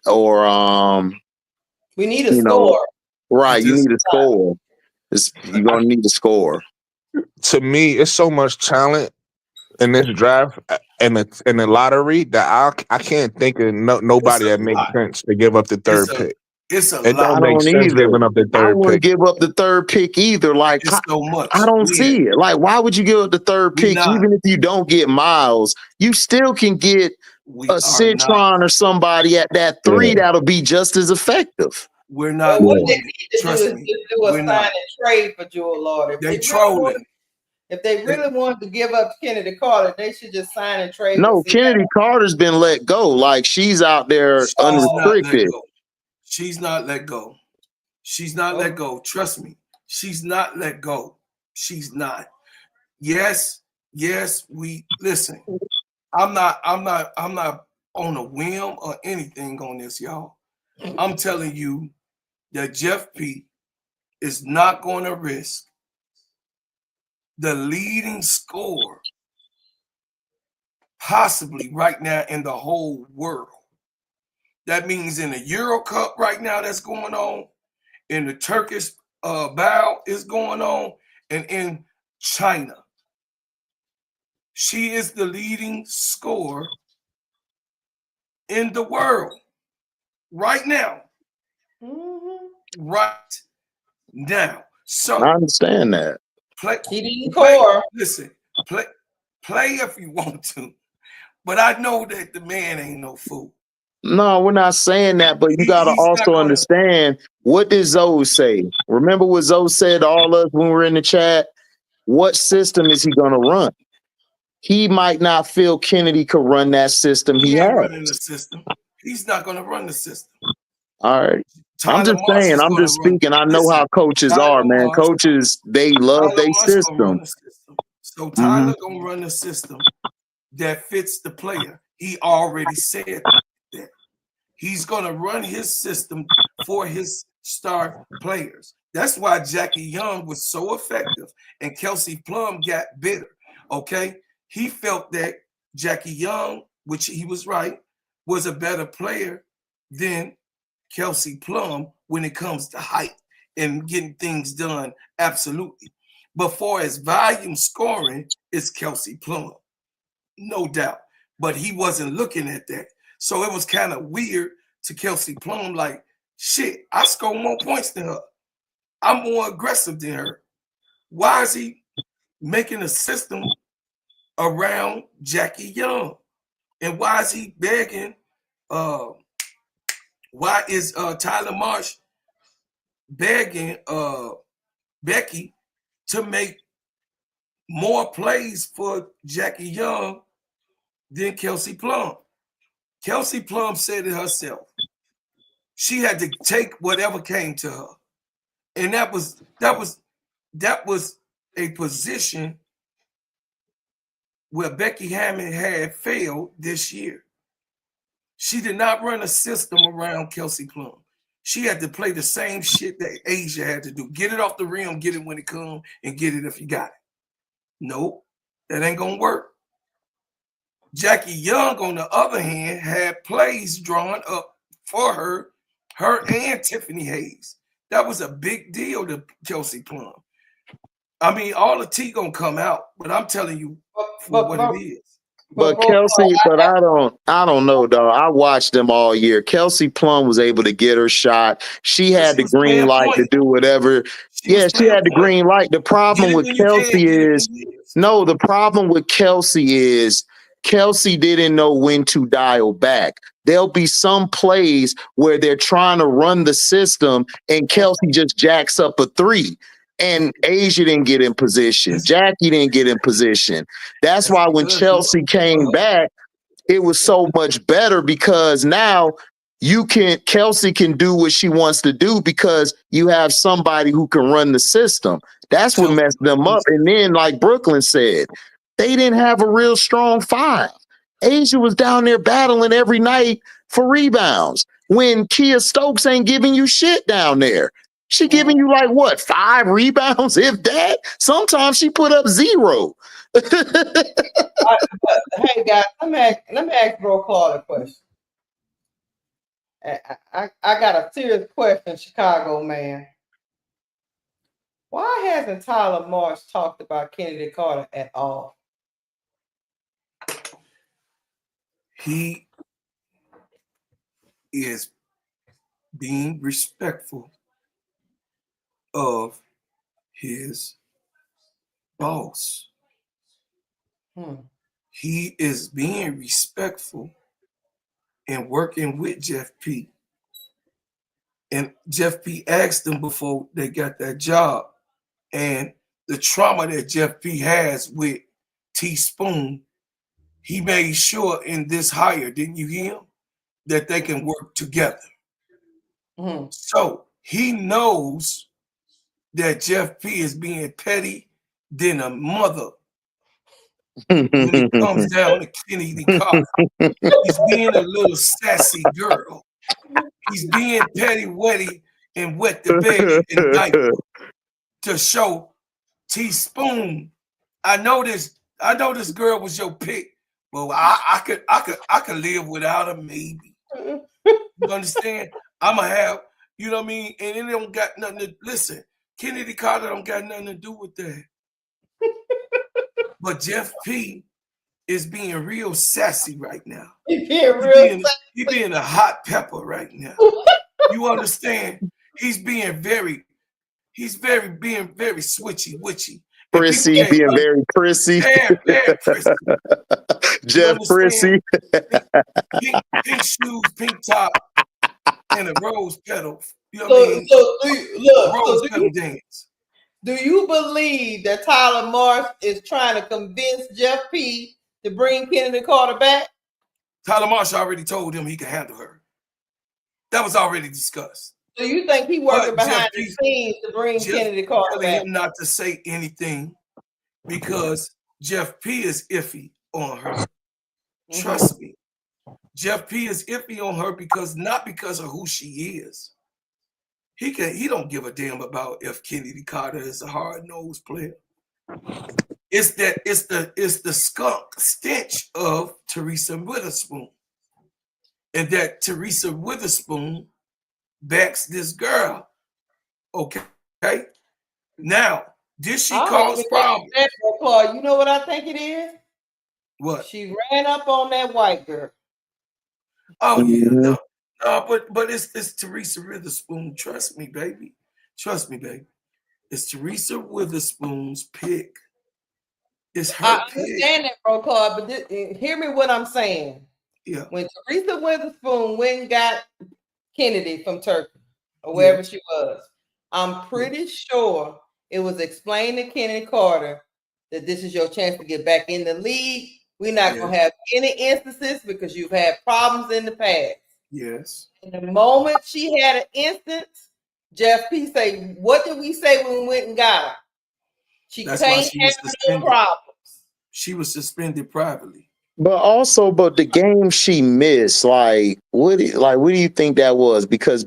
or we need a score. Right, you need a score. You're gonna need a score. To me, it's so much talent in this draft and the lottery that I can't think of nobody that makes sense to give up the 3rd pick. It don't make sense giving up the 3rd pick. I wouldn't give up the 3rd pick either. Like, it's so much. I don't see it. Like, why would you give up the 3rd pick? Even if you don't get Miles, you still can get a Citron or somebody at that 3 that'll be just as effective. We're not. What they need to do is just do a sign and trade for Jewel Lord. They're trolling. If they really wanted to give up Kennedy Carter, they should just sign and trade. No, Kennedy Carter's been let go. Like, she's out there unrestricted. She's not let go. She's not let go. Trust me. She's not let go. She's not. Yes, we listen. I'm not on a whim or anything on this, y'all. I'm telling you that Jeff P is not going to risk the leading scorer possibly right now in the whole world. That means in the Euro Cup right now that's going on, in the Turkish bowl is going on, and in China. She is the leading scorer in the world right now. Right now. So I understand that. Listen, play if you want to. But I know that the man ain't no fool. No, we're not saying that, but you got to also understand, what did Zoe say? Remember what Zoe said to all of us when we were in the chat? What system is he going to run? He might not feel Kennedy could run that system he has. Running the system. He's not going to run the system. All right. I'm just saying, I'm just speaking. I know how coaches are, man. Coaches, they love their system. So Tyler going to run the system that fits the player. He already said that. He's going to run his system for his star players. That's why Jackie Young was so effective and Kelsey Plum got bitter, okay? He felt that Jackie Young, which he was right, was a better player than Kelsey Plum when it comes to height and getting things done, absolutely. But for his volume scoring, it's Kelsey Plum, no doubt. But he wasn't looking at that. So it was kind of weird to Kelsey Plum, like, shit, I score more points than her. I'm more aggressive than her. Why is he making a system around Jackie Young? And why is he begging? Why is Tyler Marsh begging Becky to make more plays for Jackie Young than Kelsey Plum? Kelsey Plum said it herself. She had to take whatever came to her. And that was a position where Becky Hammond had failed this year. She did not run a system around Kelsey Plum. She had to play the same shit that Asia had to do. Get it off the rim, get it when it comes, and get it if you got it. Nope, that ain't gonna work. Jackie Young, on the other hand, had plays drawn up for her and Tiffany Hayes. That was a big deal to Kelsey Plum. I mean, all the tea gonna come out, but I'm telling you what it is. But Kelsey, I don't know, dog. I watched them all year. Kelsey Plum was able to get her shot. She had the green light to do whatever. She had the green light. The problem with Kelsey is the problem with Kelsey is Kelsey didn't know when to dial back. There'll be some plays where they're trying to run the system and Kelsey just jacks up a three. And Asia didn't get in position. Jackie didn't get in position. That's why when Chelsea came back, it was so much better because now Kelsey can do what she wants to do because you have somebody who can run the system. That's what messed them up. And then, like Brooklyn said, they didn't have a real strong five. Asia was down there battling every night for rebounds when Kia Stokes ain't giving you shit down there. She giving you like what, 5 rebounds, if that? Sometimes she put up 0. Hey guys, let me ask Bro Claude a question. I got a serious question, Chicago man. Why hasn't Tyler Marsh talked about Kennedy Carter at all? He is being respectful of his boss. He is being respectful and working with Jeff P. And Jeff P asked him before they got that job. And the trauma that Jeff P has with Teaspoon, he made sure in this hire, didn't you hear him, that they can work together. So he knows that Jeff P is being petty than a mother when it comes down to Kennedy Carter. He's being a little sassy girl. He's being petty, wetty, and wet the baby and diaper to show Teaspoon. I know this girl was your pick, but I could live without her, maybe. You understand? I'ma have, you know what I mean? And it don't got nothing to listen. Kennedy Carter don't got nothing to do with that. But Jeff P is being real sassy right now. He's being a hot pepper right now. You understand? He's being very switchy, witchy. Prissy, being very prissy. Very prissy. Jeff Prissy. Pink shoes, pink top, and a rose petal. You know what I mean? Do you believe that Tyler Marsh is trying to convince Jeff P to bring Kennedy Carter back? Tyler Marsh already told him he could handle her. That was already discussed. So you think he working behind the scenes to bring Kennedy Carter back? Him not to say anything because Jeff P is iffy on her. Trust me. Jeff P is iffy on her not because of who she is. He don't give a damn about if Kennedy Carter is a hard-nosed player. It's the skunk stench of Teresa Witherspoon. And that Teresa Witherspoon backs this girl. Okay. Now, did she cause problems? You know what I think it is? What? She ran up on that white girl. Oh yeah, no, but it's Teresa Witherspoon. Trust me, baby. It's Teresa Witherspoon's pick. It's her I understand that, Bro Claude, but hear me what I'm saying. Yeah. When Teresa Witherspoon went and got Kennedy from Turkey or wherever she was, I'm pretty sure it was explained to Kennedy Carter that this is your chance to get back in the league. We're not going to have any instances because you've had problems in the past. Yes. And the moment she had an instance, Jeff P say, what did we say when we went and got her? She can't have no problems. She was suspended privately. But the game she missed, like what do you think that was? Because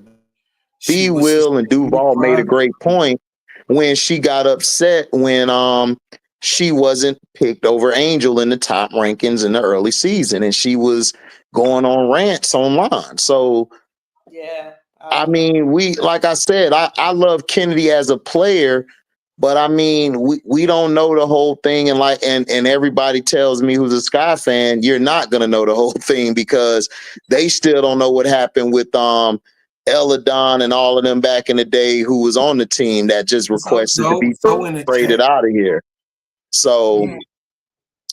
B Will and Duval made a great point when she got upset when she wasn't picked over Angel in the top rankings in the early season, and she was going on rants online. So Yeah. I mean, like I said, I love Kennedy as a player, but I mean, we don't know the whole thing, and everybody tells me who's a Sky fan, you're not gonna know the whole thing because they still don't know what happened with Eladon and all of them back in the day who was on the team that just requested to be traded out of here. So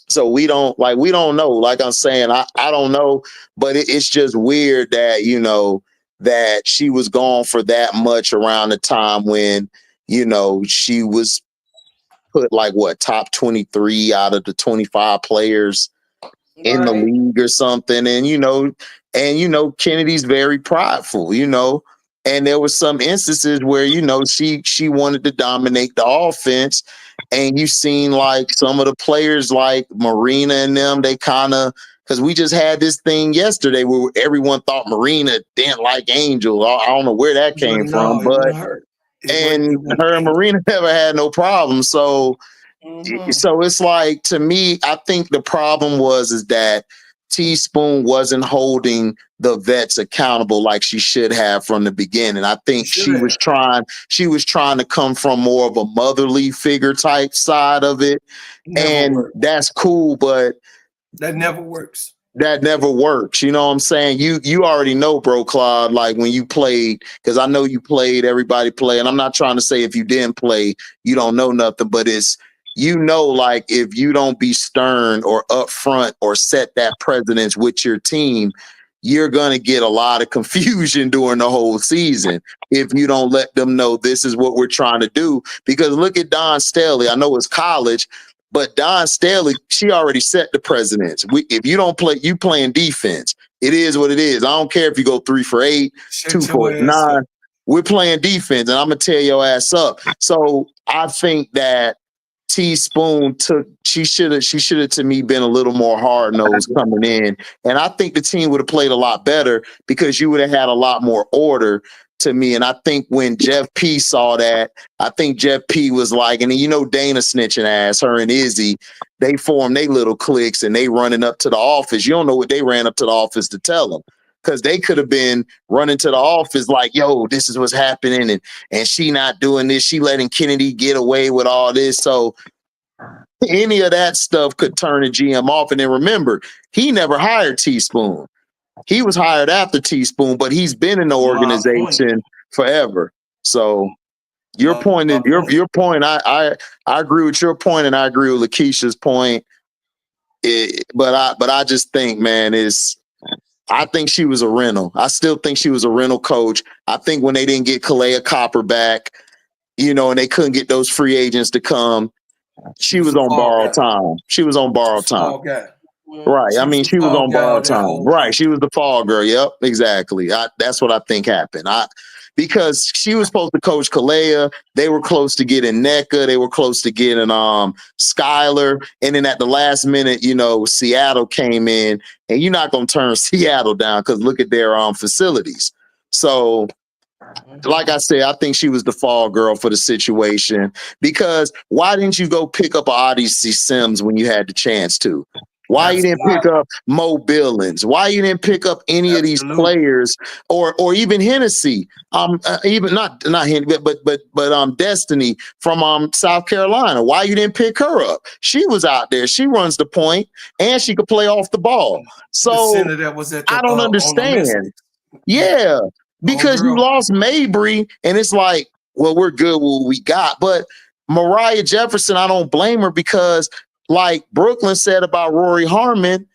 so we don't know. Like I'm saying, I don't know, but it's just weird that that she was gone for that much around the time when she was put like what top 23 out of the 25 players in the league or something. And Kennedy's very prideful, and there was some instances where she wanted to dominate the offense, and you seen like some of the players like Marina and them, they kind of, because we just had this thing yesterday where everyone thought Marina didn't like Angel. I don't know where that came from, but her and Marina never had no problem. So it's like, to me, I think the problem is that Teaspoon wasn't holding the vets accountable like she should have from the beginning. I think she was trying to come from more of a motherly figure type side of it. That's cool, but that never works. You know what I'm saying? You already know, bro, Claude, like when you played, because I know you played, everybody played, and I'm not trying to say if you didn't play, you don't know nothing, but it's, like if you don't be stern or upfront or set that precedence with your team, you're going to get a lot of confusion during the whole season if you don't let them know this is what we're trying to do. Because look at Don Staley. I know it's college, but Don Staley, she already set the precedence. If you don't play, you playing defense. It is what it is. I don't care if you go 3 for 8, 2 for 9. We're playing defense, and I'm gonna tear your ass up. So I think that Teaspoon she should have to me been a little more hard nosed coming in, and I think the team would have played a lot better because you would have had a lot more order to me. And I think when Jeff P saw that, I think Jeff P was like, and Dana snitching ass, her and Izzy, they formed they little cliques and they running up to the office. You don't know what they ran up to the office to tell them, because they could have been running to the office like, yo, this is what's happening, and she not doing this, she letting Kennedy get away with all this. So any of that stuff could turn a GM off. And then remember, he never hired Teaspoon. He was hired after Teaspoon, but he's been in the organization forever. So your point is your point. I agree with your point, and I agree with Lakeisha's point. But I just think, man, I think she was a rental. I still think she was a rental coach. I think when they didn't get Kalea Copper back, and they couldn't get those free agents to come, she was on borrowed time. She was on borrowed time. Right. I mean, she was on borrowed time. Right. She was the fall girl. Yep. Exactly. That's what I think happened. Because she was supposed to coach Kalea. They were close to getting NECA. They were close to getting Skylar. And then at the last minute, Seattle came in, and you're not going to turn Seattle down because look at their facilities. So, like I said, I think she was the fall girl for the situation, because why didn't you go pick up Odyssey Sims when you had the chance to? Why you didn't pick up Mo Billings? Why you didn't pick up any of these players, or even Hennessy? Even not Hennessy, but Destiny from South Carolina. Why you didn't pick her up? She was out there. She runs the point, and she could play off the ball. So I don't understand. Yeah, because you lost Mabry, and it's like, well, we're good with what we got. But Mariah Jefferson, I don't blame her, because like Brooklyn said about Rory Harmon,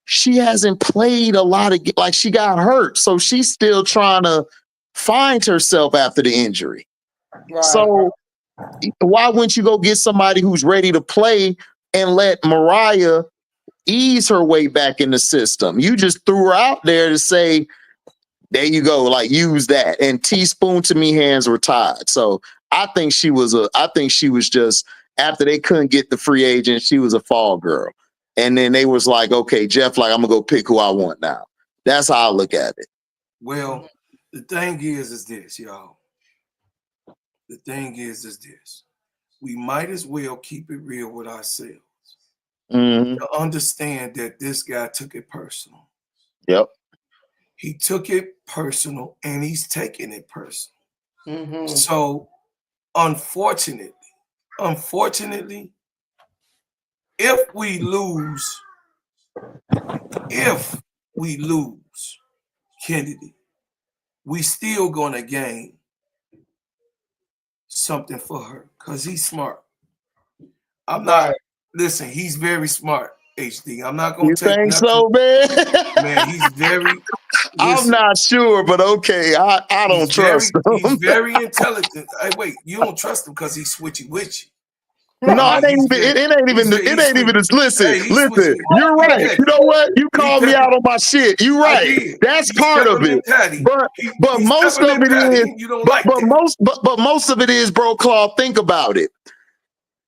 she hasn't played a lot of, like, she got hurt. So she's still trying to find herself after the injury. Right. So why wouldn't you go get somebody who's ready to play and let Mariah ease her way back in the system? You just threw her out there to say, there you go, like, use that. And Teaspoon, to me, hands were tied. So I think she was just, after they couldn't get the free agent, she was a fall girl. and then they was like, okay, Jeff, like I'm gonna go pick who I want now. That's how I look at it. Well, the thing is this, y'all. The thing is this. We might as well keep it real with ourselves. Mm-hmm. To understand that this guy took it personal. Yep. He took it personal and he's taking it personal. Mm-hmm. So, unfortunately, if we lose Kennedy, we still gonna gain something for her because he's smart. I'm not. Listen, he's very smart. HD. I'm not gonna take think nothing. So, man? Man, he's very. I'm not sure, but okay. I don't trust him. He's very intelligent. Hey, wait, you don't trust him because he's switchy witchy. No, it ain't even. Listen, Hey, listen. You're right. Okay. You know what? You called me out on my shit. You're right. That's part of it. But most of it is. But most of it is, bro. Claw, think about it.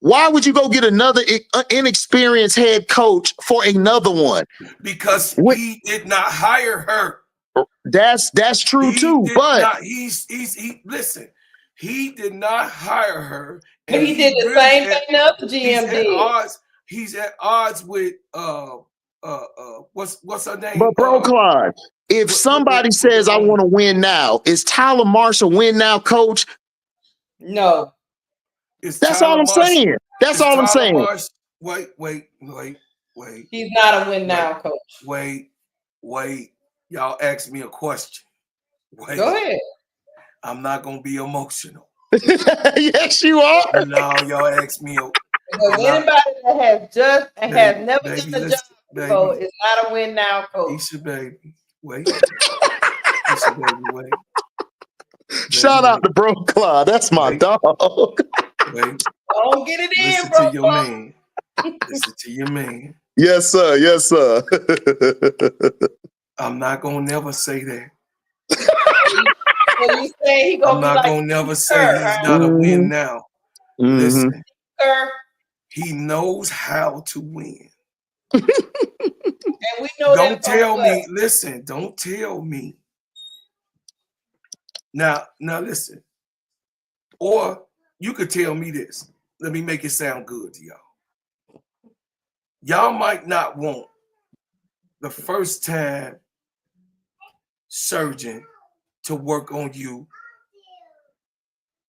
Why would you go get another inexperienced head coach for another one? Because he did not hire her. That's true too. But listen. He did not hire her. And he did the same thing the other GM did. He's at odds with what's her name? But bro, Clyde, if somebody says I want to win now, is Tyler Marsh a win now coach? No. That's all I'm saying. That's all I'm saying. Wait. He's not a win now coach. Wait. Y'all asked me a question. Go ahead. I'm not gonna be emotional. Yes, you are. No, y'all asked me. Because anybody that has never done the job before is not a win now coach. Isha, baby, wait. Isha, baby, wait. Shout out to Bro Claw. That's my dog. Wait. Don't get it in, Listen bro. To your man. Listen to your man. Yes, sir. Yes, sir. I'm not gonna never say that. So you say he gonna I'm not gonna never say he's not a win now. Listen, he knows how to win. And we know don't tell me. Listen, don't tell me. Now listen. Or you could tell me this. Let me make it sound good to y'all. Y'all might not want the first time surgeon to work on you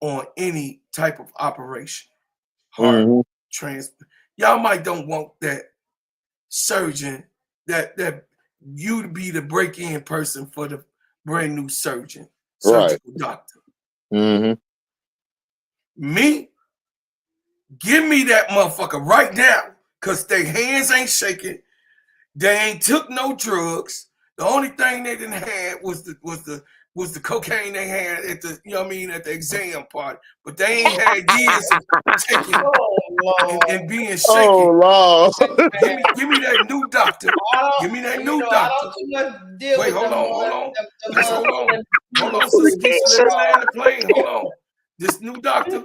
on any type of operation. Heart transplant. Y'all might don't want that surgeon that you to be the break-in person for the brand new surgeon, surgical doctor. Mm-hmm. Me, give me that motherfucker right now, because their hands ain't shaking. They ain't took no drugs. The only thing they didn't have was the cocaine they had at the, you know what I mean, at the exam part. But they ain't had years of taking and being shaken. Oh, Lord. Give me that new doctor. Give me that new doctor. Wait, hold on. Hold on, sister. Let me land the plane. Hold on. This new doctor,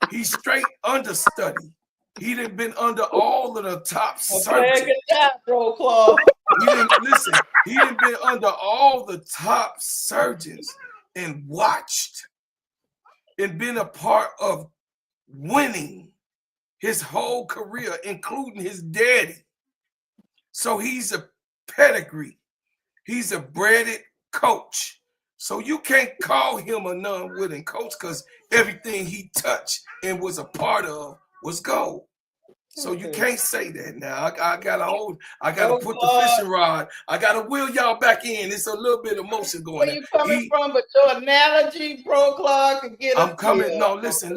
he's straight understudy. He done been under all of the top surgeons. He done been under all the top surgeons and watched and been a part of winning his whole career, including his daddy. So he's a pedigree. He's a breaded coach. So you can't call him a non-winning coach because everything he touched and was a part of was gold. So you can't say that now. I gotta put the fishing rod. I gotta wheel y'all back in. It's a little bit of motion going. Where you coming from? But your analogy, Pro Clark, can get. I'm coming. Here. No, listen.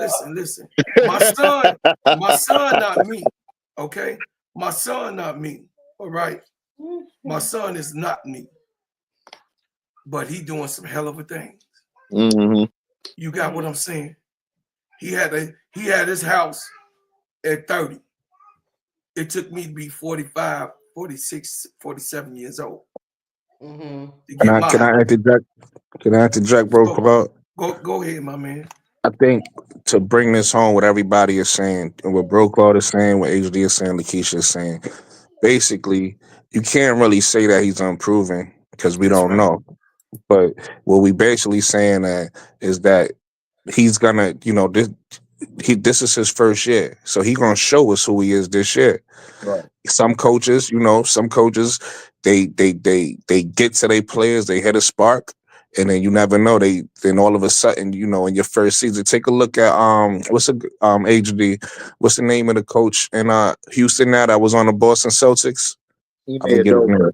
My son, not me. Okay, my son, not me. All right, my son is not me. But he doing some hell of a things. Mm-hmm. You got what I'm saying? He had his house at 30. It took me to be 45, 46, 47 years old. Mm-hmm. Can I interject, bro? Go ahead, my man. I think to bring this home, what everybody is saying, and what Bro Claude is saying, what HD is saying, Lakeisha is saying, basically you can't really say that he's unproven because we That's don't right. know. But what we basically saying that is that he's gonna, this is his first year, so he gonna show us who he is this year. Right. Some coaches, they get to their players, they hit a spark, and then you never know. Then all of a sudden, in your first season, take a look at HD, what's the name of the coach in Houston now that was on the Boston Celtics? I Ime forget his Udoka.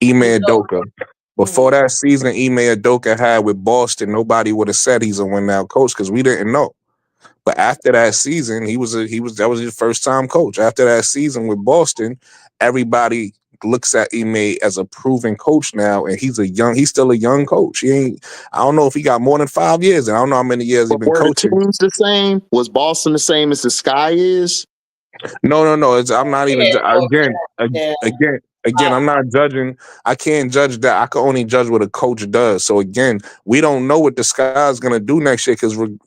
name. Ime Udoka. Before that season, Ime Udoka had with Boston, nobody would have said he's a win now coach because we didn't know. But after that season, that was his first time coach. After that season with Boston, everybody looks at Ime as a proven coach now, and he's still a young coach. I don't know if he got more than 5 years, and I don't know how many years he's been Were the coaching. teams the same? Was Boston the same as the Sky is? No. I'm not even Yeah. again. I'm not judging. I can't judge that. I can only judge what a coach does. So again, we don't know what the Sky is going to do next year because when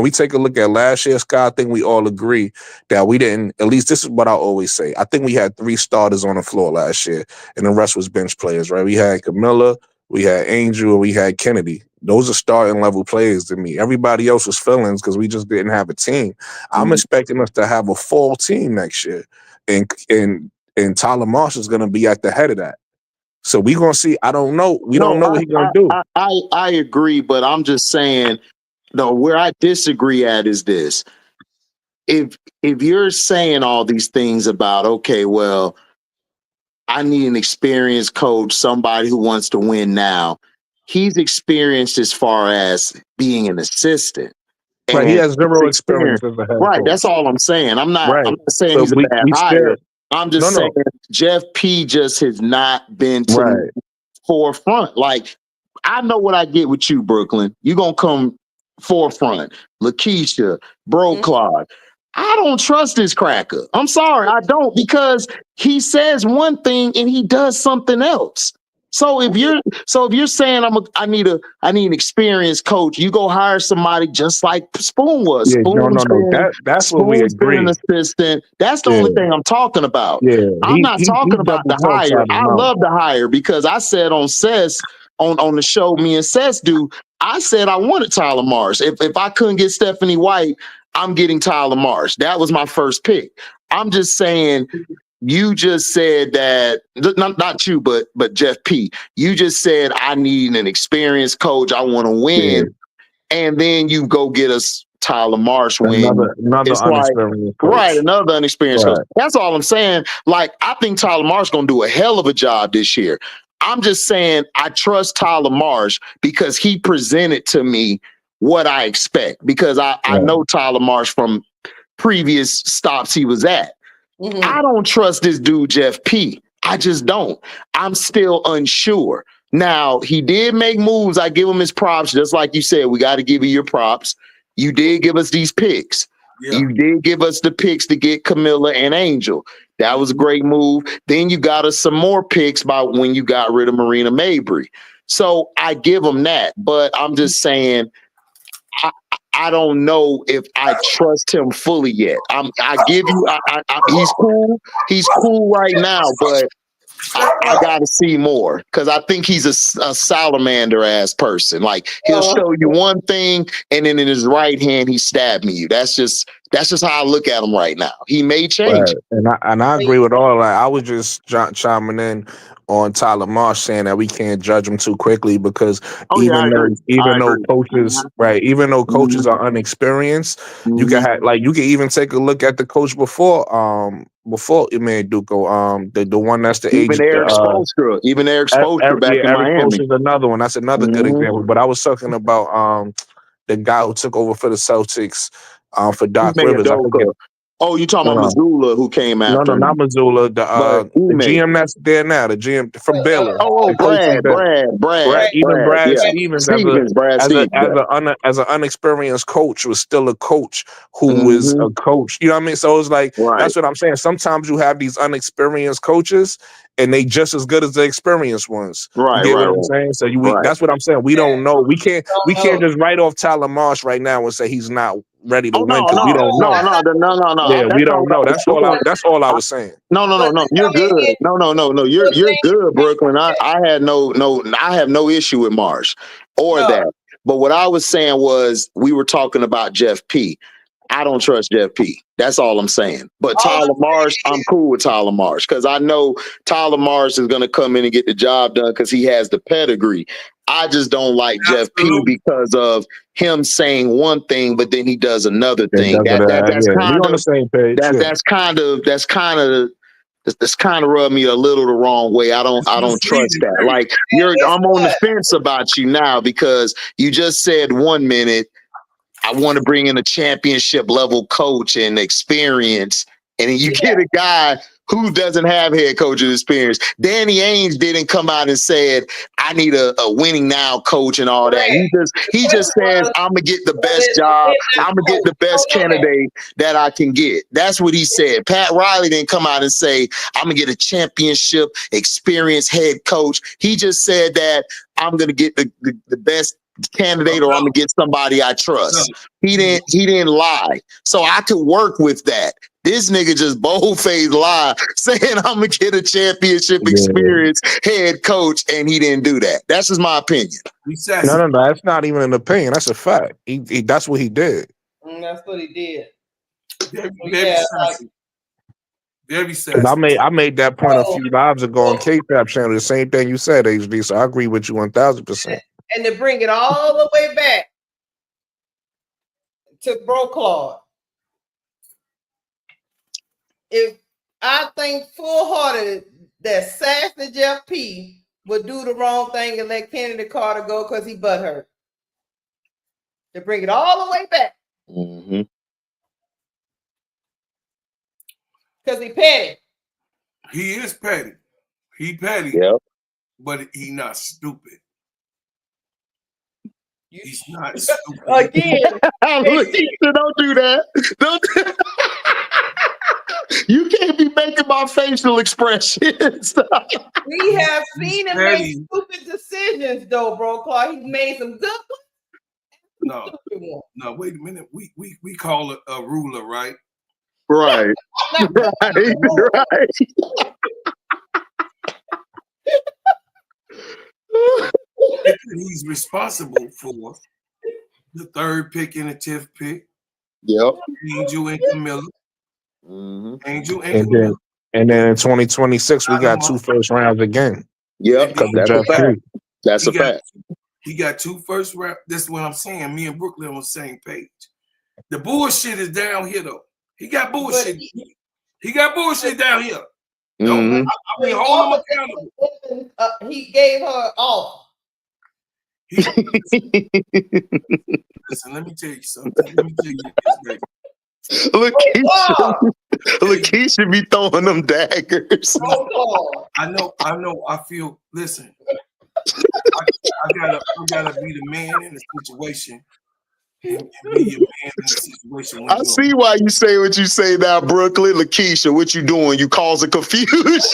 we take a look at last year's Sky, I think we all agree that we didn't. At least this is what I always say. I think we had 3 starters on the floor last year, and the rest was bench players. Right? We had Camilla, we had Angel, and we had Kennedy. Those are starting level players to me. Everybody else was fill-ins because we just didn't have a team. I'm expecting us to have a full team next year, and Tyler Marsh is going to be at the head of that. So we're gonna see. I don't know. We don't know what he's gonna do. I agree, but I'm just saying. No, where I disagree at is this. If you're saying all these things about, okay, well, I need an experienced coach, somebody who wants to win now. He's experienced as far as being an assistant. Right, he And has zero experience as a head right, coach. that's all I'm saying. I'm not Right. saying So he's a bad hire. I'm just saying No. Jeff P just has not been to the forefront. Like, I know what I get with you, Brooklyn. You're gonna come forefront. Lakeisha, Bro Claude. I don't trust this cracker. I'm sorry, I don't, because he says one thing and he does something else. So if you're saying I need an experienced coach, you go hire somebody just like Spoon was. Yeah, no. That's what we Spoon's been agree. an assistant. That's the only thing I'm talking about. Yeah, I'm not talking about the double talks hire. out his I mouth. love the hire because I said on Cess on the show me and Cess do. I said I wanted Tyler Marsh. If I couldn't get Stephanie White, I'm getting Tyler Marsh. That was my first pick. I'm just saying. You just said that not you, but Jeff P. You just said I need an experienced coach. I want to win, and then you go get us Tyler Marsh. Another it's unexperienced coach. Right, another unexperienced coach. That's all I'm saying. Like, I think Tyler Marsh gonna do a hell of a job this year. I'm just saying I trust Tyler Marsh because he presented to me what I expect, because I know Tyler Marsh from previous stops he was at. I don't trust this dude, Jeff P. I just don't. I'm still unsure. Now, he did make moves. I give him his props. Just like you said, we got to give you your props. You did give us these picks. Yeah. You did give us the picks to get Camilla and Angel. That was a great move. Then you got us some more picks by when you got rid of Marina Mabry. So I give him that. But I'm just saying, I don't know if I trust him fully yet. He's cool. He's cool right now, but I got to see more, because I think he's a salamander ass person. Like, he'll show you one thing, and then in his right hand, he's stabbing you. That's just how I look at him right now. He may change. Right. And I agree with all that. I was just chiming in on Tyler Marsh, saying that we can't judge him too quickly because even though coaches are unexperienced, you can even take a look at the coach before Ime Udoka, the one that's the even agent. Eric Spoelstra back in Eric Miami. Spoelstra's another one. That's another good example. But I was talking about the guy who took over for the Celtics for Doc Rivers. I forget. Oh, you talking about Missoula, who came after him? No, not Missoula. The GM that's there now, the GM from Baylor. Brad Stevens, as an unexperienced coach, was still a coach who was a coach. You know what I mean? So it's like, that's what I'm saying. Sometimes you have these unexperienced coaches, and they just as good as the experienced ones. You get what I'm saying? So that's what I'm saying. We don't know. We can't just write off Tyler Marsh right now and say he's not ready to Oh win no, because we no, don't know. no. Yeah, we That's not don't what I know. was doing. That's all I was saying. No. You're good. No. You're good, Brooklyn. I have no issue with Marsh or that. But what I was saying was we were talking about Jeff P. I don't trust Jeff P. That's all I'm saying. But Tyler Marsh, I'm cool with Tyler Marsh because I know Tyler Marsh is going to come in and get the job done because he has the pedigree. I just don't like Jeff P because of him saying one thing, but then he does another thing. We on the same page. That's kind of rubbed me a little the wrong way. I don't trust that. Like I'm on the fence about you now because you just said 1 minute I want to bring in a championship level coach and experience, and then you get a guy who doesn't have head coaching experience. Danny Ainge didn't come out and said, I need a winning now coach and all that. He just says, I'm gonna get the best job, I'm gonna get the best candidate that I can get. That's what he said. Pat Riley didn't come out and say, I'm gonna get a championship experienced head coach. He just said that I'm gonna get the best candidate or I'm gonna get somebody I trust. He didn't lie. So I could work with that. This nigga just bold-faced lie saying I'm gonna get a championship experience head coach, and he didn't do that. That's just my opinion. No. That's not even an opinion. That's a fact. He that's what he did. That's what he did. Very sad. I made that point a few lives ago on K-Tap channel. The same thing you said, HD. So I agree with you 1,000%. And to bring it all the way back to Bro Claude, if I think full-hearted that sassy Jeff P would do the wrong thing and let Kennedy Carter go because he butthurt. To bring it all the way back. Because he petty. He is petty. He petty. Yep. But he not stupid. He's not stupid. Again. Look, don't do that. You can't be making my facial expressions. We have seen him make stupid decisions, though, Bro Claude. He made some good ones. No, wait a minute. We call it a ruler, right? Right. Right. He's responsible for the 3rd pick and the 10th pick. Yep. Angel and Camilla. Angel and Camilla. And then in 2026, we got 2 first rounds again. Yep. That's a fact. That's a fact. He got 2 first rounds. That's what I'm saying. Me and Brooklyn on the same page. The bullshit is down here, though. He got bullshit. He got bullshit down here. I mean, hold him accountable. He gave her off. Listen, let me tell you something. Let me tell you this, Lakeisha be throwing them daggers. I know. I feel. Listen, I gotta be the man in the situation. And be your man in the situation. I see why you say what you say now, Brooklyn. Lakeisha, what you doing? You causing confusion. Hey,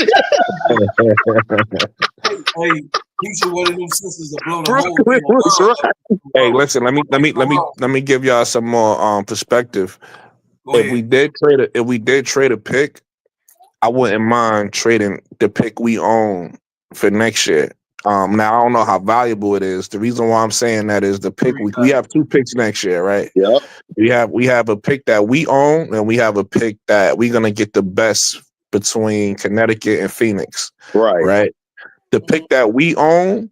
Keisha, one of them sisters that blow the Brooklyn whole right. Hey, listen. Let me give y'all some more perspective. If we did trade a pick, I wouldn't mind trading the pick we own for next year. Now I don't know how valuable it is. The reason why I'm saying that is the pick we have 2 picks next year, right? Yep. We have a pick that we own, and we have a pick that we're gonna get the best between Connecticut and Phoenix. Right. Right. The pick that we own,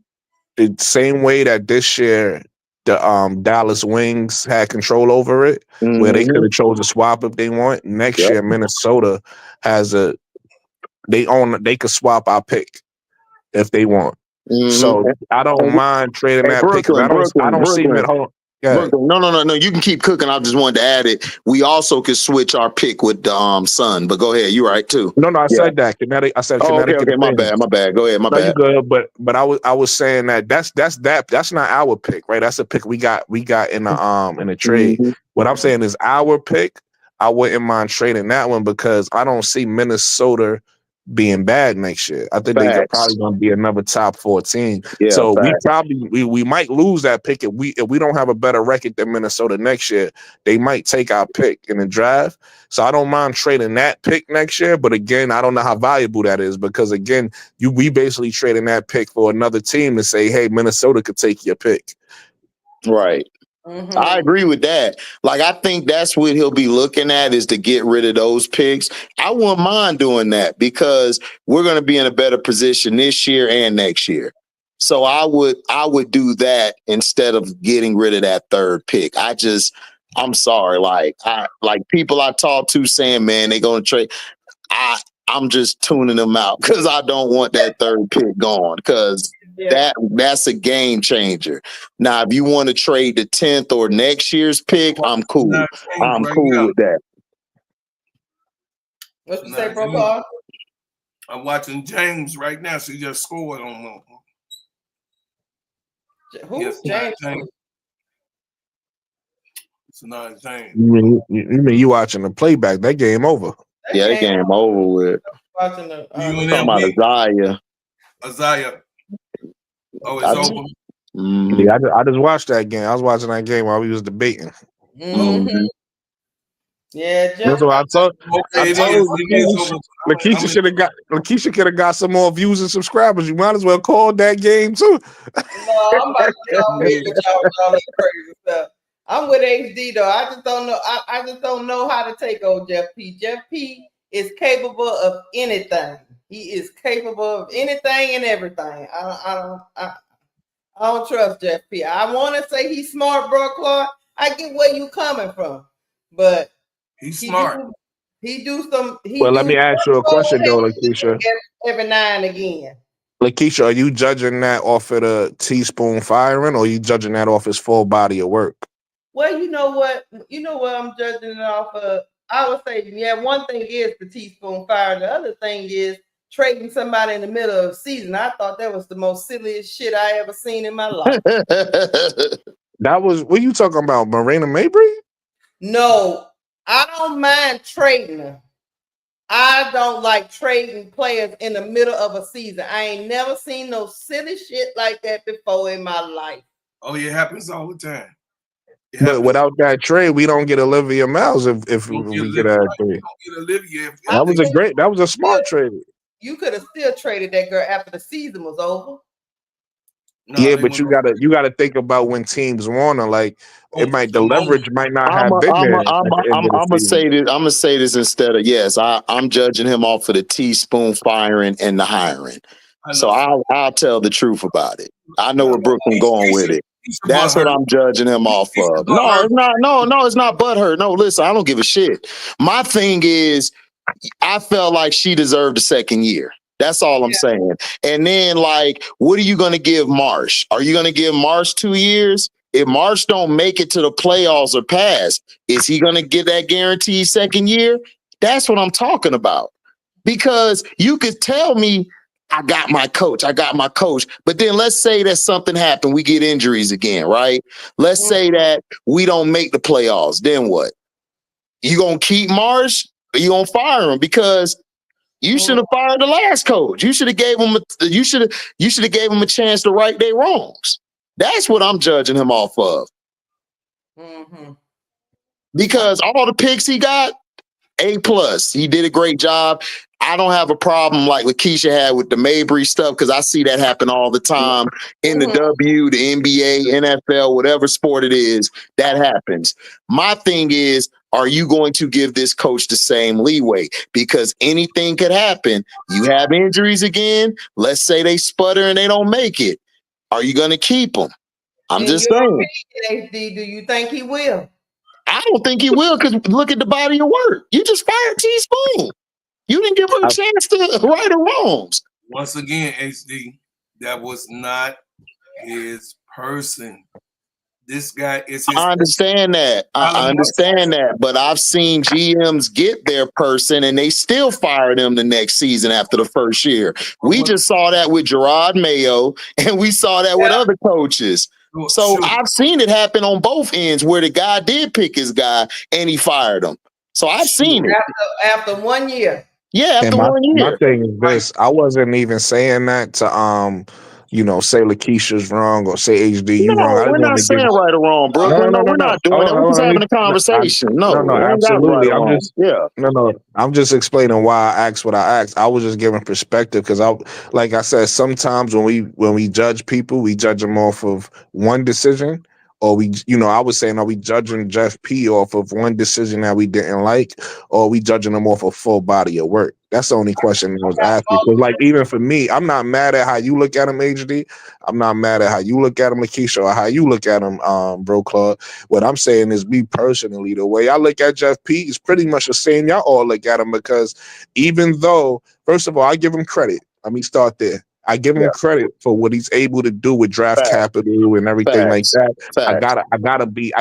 the same way that this year the Dallas Wings had control over it, where they could have chose to swap if they want. Next year, Minnesota has they could swap our pick if they want. So I don't mind trading that pick. I don't see him at home. No. You can keep cooking. I just wanted to add it. We also could switch our pick with the Sun. But go ahead. You're right too. No, I said that. Connecticut. I said Connecticut. Okay. My bad. Go ahead. My bad. You good. But I was saying that that's not our pick, right? That's a pick we got in the trade. What I'm saying is our pick. I wouldn't mind trading that one because I don't see Minnesota being bad next year. I think they're probably going to be another top 14. Yeah, so we might lose that pick if we don't have a better record than Minnesota next year. They might take our pick in the draft. So I don't mind trading that pick next year. But again, I don't know how valuable that is because again, we basically trading that pick for another team to say, hey, Minnesota could take your pick. Right. Mm-hmm. I agree with that. Like, I think that's what he'll be looking at is to get rid of those picks. I wouldn't mind doing that because we're going to be in a better position this year and next year. So I would do that instead of getting rid of that third pick. I'm sorry. Like people I talk to saying, man, they're going to trade. I'm just tuning them out because I don't want that third pick gone because that's a game changer. Now, if you want to trade the 10th or next year's pick, I'm cool. I'm cool with that. What you say, bro? I'm watching James right now. She just scored on them. Who's James? It's not James. You mean you watching the playback? That game over. That game over with. Watching the talking about Isaiah. Oh, it's over. Yeah, I just watched that game. I was watching that game while we was debating. Mm-hmm. Yeah, that's what I told. Lakeisha could have got some more views and subscribers. You might as well call that game too. No, I'm about to get off here with y'all crazy stuff. I'm with HD though. I just don't know. I just don't know how to take old Jeff P. Jeff P is capable of anything. He is capable of anything and everything. I don't trust Jeff P. I want to say he's smart, bro, Clark. I get where you coming from, but he's smart. Let me ask you a question though, Lakeisha. Every now and again. Lakeisha, are you judging that off of the teaspoon firing, or are you judging that off his full body of work? Well, you know what I'm judging it off of. I would say, yeah, one thing is the teaspoon fire. The other thing is trading somebody in the middle of the season. I thought that was the most silliest shit I ever seen in my life. That was, what are you talking about, Marina Mabry? No, I don't mind trading her. I don't like trading players in the middle of a season. I ain't never seen no silly shit like that before in my life. Oh, it happens all the time. But without that trade, we don't get Olivia Miles if we get that trade. That was a smart trade. You could have still traded that girl after the season was over. No, yeah, but you gotta think about when teams want to, like, the leverage might not have been there. I'm gonna say this. I'm gonna say this instead of I'm judging him off of the teaspoon firing and the hiring. So I'll tell the truth about it. I know where Brooklyn going with it. That's what I'm judging him off of. No, it's not. No, it's not butthurt. No, listen, I don't give a shit. My thing is, I felt like she deserved a second year. That's all I'm saying. And then, like, what are you going to give Marsh? Are you going to give Marsh 2 years? If Marsh don't make it to the playoffs or pass, is he going to get that guaranteed second year? That's what I'm talking about. Because you could tell me, I got my coach. But then let's say that something happened. We get injuries again, right? Let's say that we don't make the playoffs. Then what? You going to keep Marsh or you going to fire him? Because you should have fired the last coach. You should have gave him a chance to right their wrongs. That's what I'm judging him off of. Mm-hmm. Because all the picks he got, A+. He did a great job. I don't have a problem like Lakeisha had with the Mabry stuff because I see that happen all the time in the W, the NBA, NFL, whatever sport it is, that happens. My thing is, are you going to give this coach the same leeway? Because anything could happen. You have injuries again. Let's say they sputter and they don't make it. Are you going to keep them? I'm just saying. HD, do you think he will? I don't think he will because look at the body of work. You just fired Teaspoon. You didn't give him a chance to right or wrongs. Once again, HD, that was not his person. This guy is his I understand that. I understand that. But I've seen GMs get their person and they still fire them the next season after the first year. We just saw that with Gerard Mayo and we saw that with other coaches. So I've seen it happen on both ends where the guy did pick his guy and he fired him. So I've seen it. After 1 year. Yeah, after And 1 my year. thing is this: I wasn't even saying that to say Lakeisha's wrong or say HD you wrong. No, I just we're wanted not to give. saying right or wrong, Brooklyn. No, we're not doing that. We're just having a conversation. No, we ain't got right Absolutely. or wrong. Yeah. I'm just explaining why I asked what I asked. I was just giving perspective because like I said, sometimes when we judge people, we judge them off of one decision, or I was saying, are we judging Jeff P off of one decision that we didn't like, or are we judging them off a full body of work? That's the only question I was asking. Because, like, even for me, I'm not mad at how you look at him, HD. I'm not mad at how you look at him, Lakeisha, or how you look at him, Bro Claude. What I'm saying is, me personally, the way I look at Jeff P is pretty much the same y'all all look at him, because even though, first of all, I give him credit. Let me start there. I give him credit for what he's able to do with draft capital and everything like that. I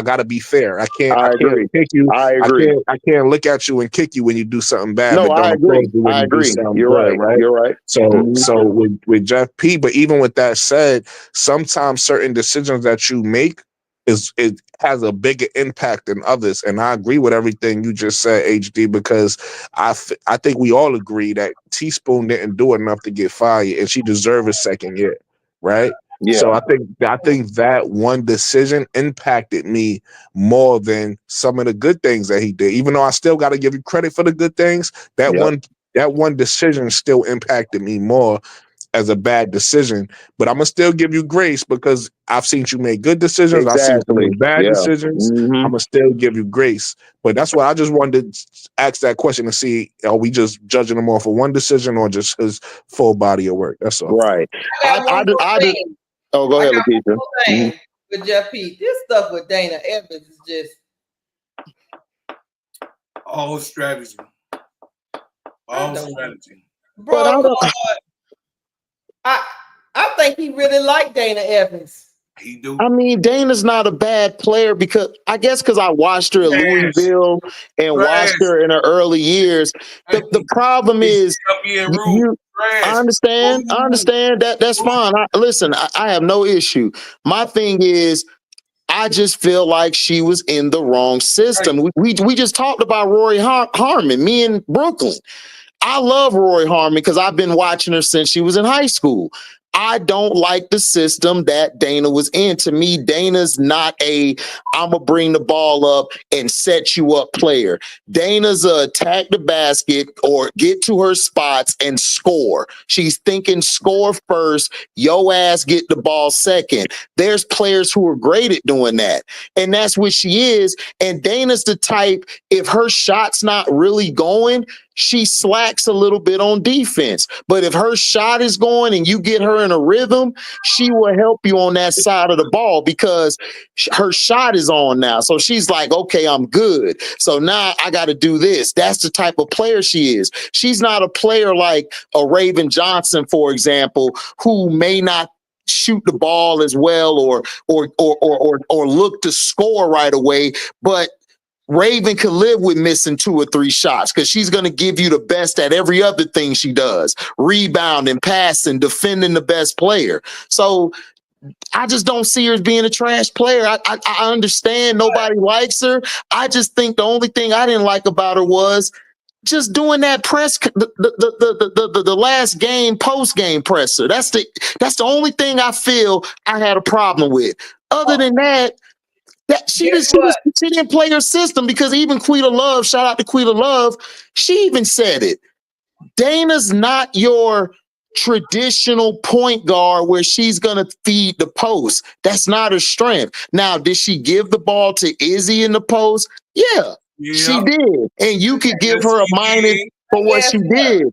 gotta be fair. I can't agree. kick you. I agree. I can't look at you and kick you when you do something bad, No, but don't I applaud agree. you when I you do agree. something You're good, right. right? You're right. So with Jeff P, but even with that said, sometimes certain decisions that you make it has a bigger impact than others. And I agree with everything you just said, HD, because I think we all agree that Teaspoon didn't do enough to get fired, and she deserved a second year, right? Yeah. So I think that one decision impacted me more than some of the good things that he did. Even though I still got to give you credit for the good things, that one decision still impacted me more as a bad decision. But I'm gonna still give you grace because I've seen you make good decisions. I've seen you Exactly. make bad Yeah. decisions. I'm gonna still give you grace. But that's why I just wanted to ask that question to see, are we just judging him off of one decision or just his full body of work? That's all. Right. I got one more thing. Oh, go ahead, I got Lakeisha. one more thing with Jeff P. This stuff with Dana Evans is just all strategy. All strategy. Bro, I think he really liked Dana Evans. He do. I mean, Dana's not a bad player because I watched her at Louisville and watched her in her early years. The problem is, I understand that's fine. Listen, I have no issue. My thing is, I just feel like she was in the wrong system. We just talked about Rory Harmon, me and Brooklyn. I love Rory Harmon because I've been watching her since she was in high school. I don't like the system that Dana was in. To me, Dana's not I'm going to bring the ball up and set you up player. Dana's a attack the basket or get to her spots and score. She's thinking score first, yo ass get the ball second. There's players who are great at doing that. And that's what she is. And Dana's the type, if her shot's not really going, she slacks a little bit on defense. But if her shot is going and you get her in a rhythm, she will help you on that side of the ball because her shot is on now. So she's like, okay, I'm good. So now I got to do this. That's the type of player she is. She's not a player like a Raven Johnson, for example, who may not shoot the ball as well or look to score right away, but Raven could live with missing 2 or 3 shots because she's going to give you the best at every other thing she does: rebounding, passing, defending the best player. So I just don't see her as being a trash player. I understand nobody likes her. I just think the only thing I didn't like about her was just doing that press, the last game, post game presser. That's the only thing I feel I had a problem with. Other than that. She didn't play her system because even Quita Love, shout out to Quita Love, she even said it. Dana's not your traditional point guard where she's going to feed the post. That's not her strength. Now, did she give the ball to Izzy in the post? Yeah. She did. And you could give her a minus for what she did.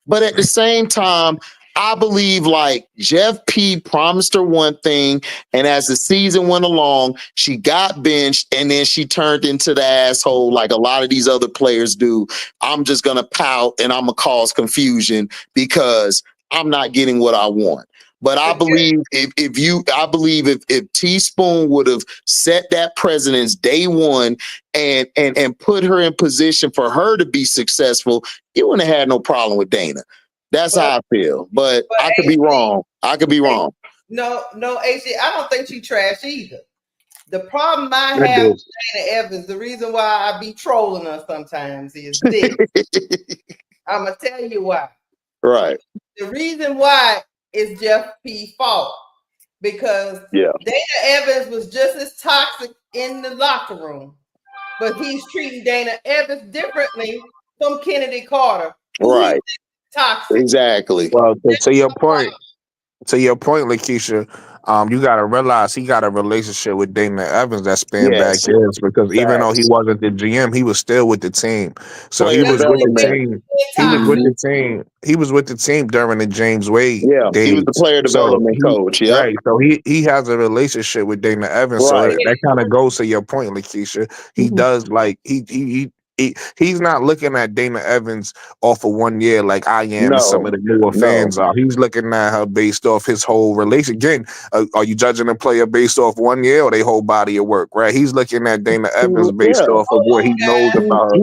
But at the same time, I believe like Jeff P promised her one thing, and as the season went along, she got benched, and then she turned into the asshole like a lot of these other players do. I'm just gonna pout and I'm gonna cause confusion because I'm not getting what I want. But I believe if Teaspoon would have set that precedence day one and put her in position for her to be successful, you wouldn't have had no problem with Dana. That's how I feel. But I could be wrong. No, AC, I don't think she trash either. The problem I have with Dana Evans, the reason why I be trolling her sometimes is this. I'm gonna tell you why. Right. The reason why is Jeff P's fault. Because Dana Evans was just as toxic in the locker room, but he's treating Dana Evans differently from Kennedy Carter. Right. Toxic. Exactly. Well, to your point, Lakeisha, you gotta realize he got a relationship with Dana Evans that spanned back years because even though he wasn't the GM, he was still with the team. So he was with the team. He was with the team. He was with the team during the James Wade days. He was the player development coach. Yeah. Right. So he has a relationship with Dana Evans. So that kind of goes to your point, Lakeisha. He does like he's not looking at Dana Evans off of 1 year like I am and some of the newer fans are. He's looking at her based off his whole relation. Again, are you judging a player based off 1 year or their whole body of work, right? He's looking at Dana Evans based off of what he knows about her.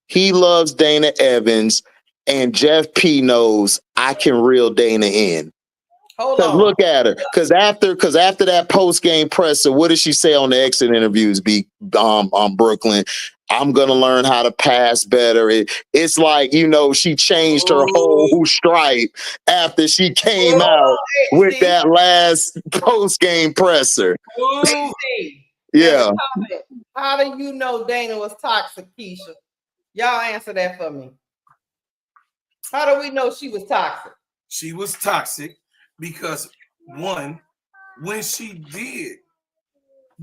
He loves Dana Evans, and Jeff P knows I can reel Dana in. Because look at her. Because after that post game presser, what did she say on the exit interviews? Brooklyn, I'm gonna learn how to pass better. It's like she changed her whole stripe after she came out with that last post game presser. Yeah. How do you know Dana was toxic, Keisha? Y'all answer that for me. How do we know she was toxic? She was toxic because, one, when she did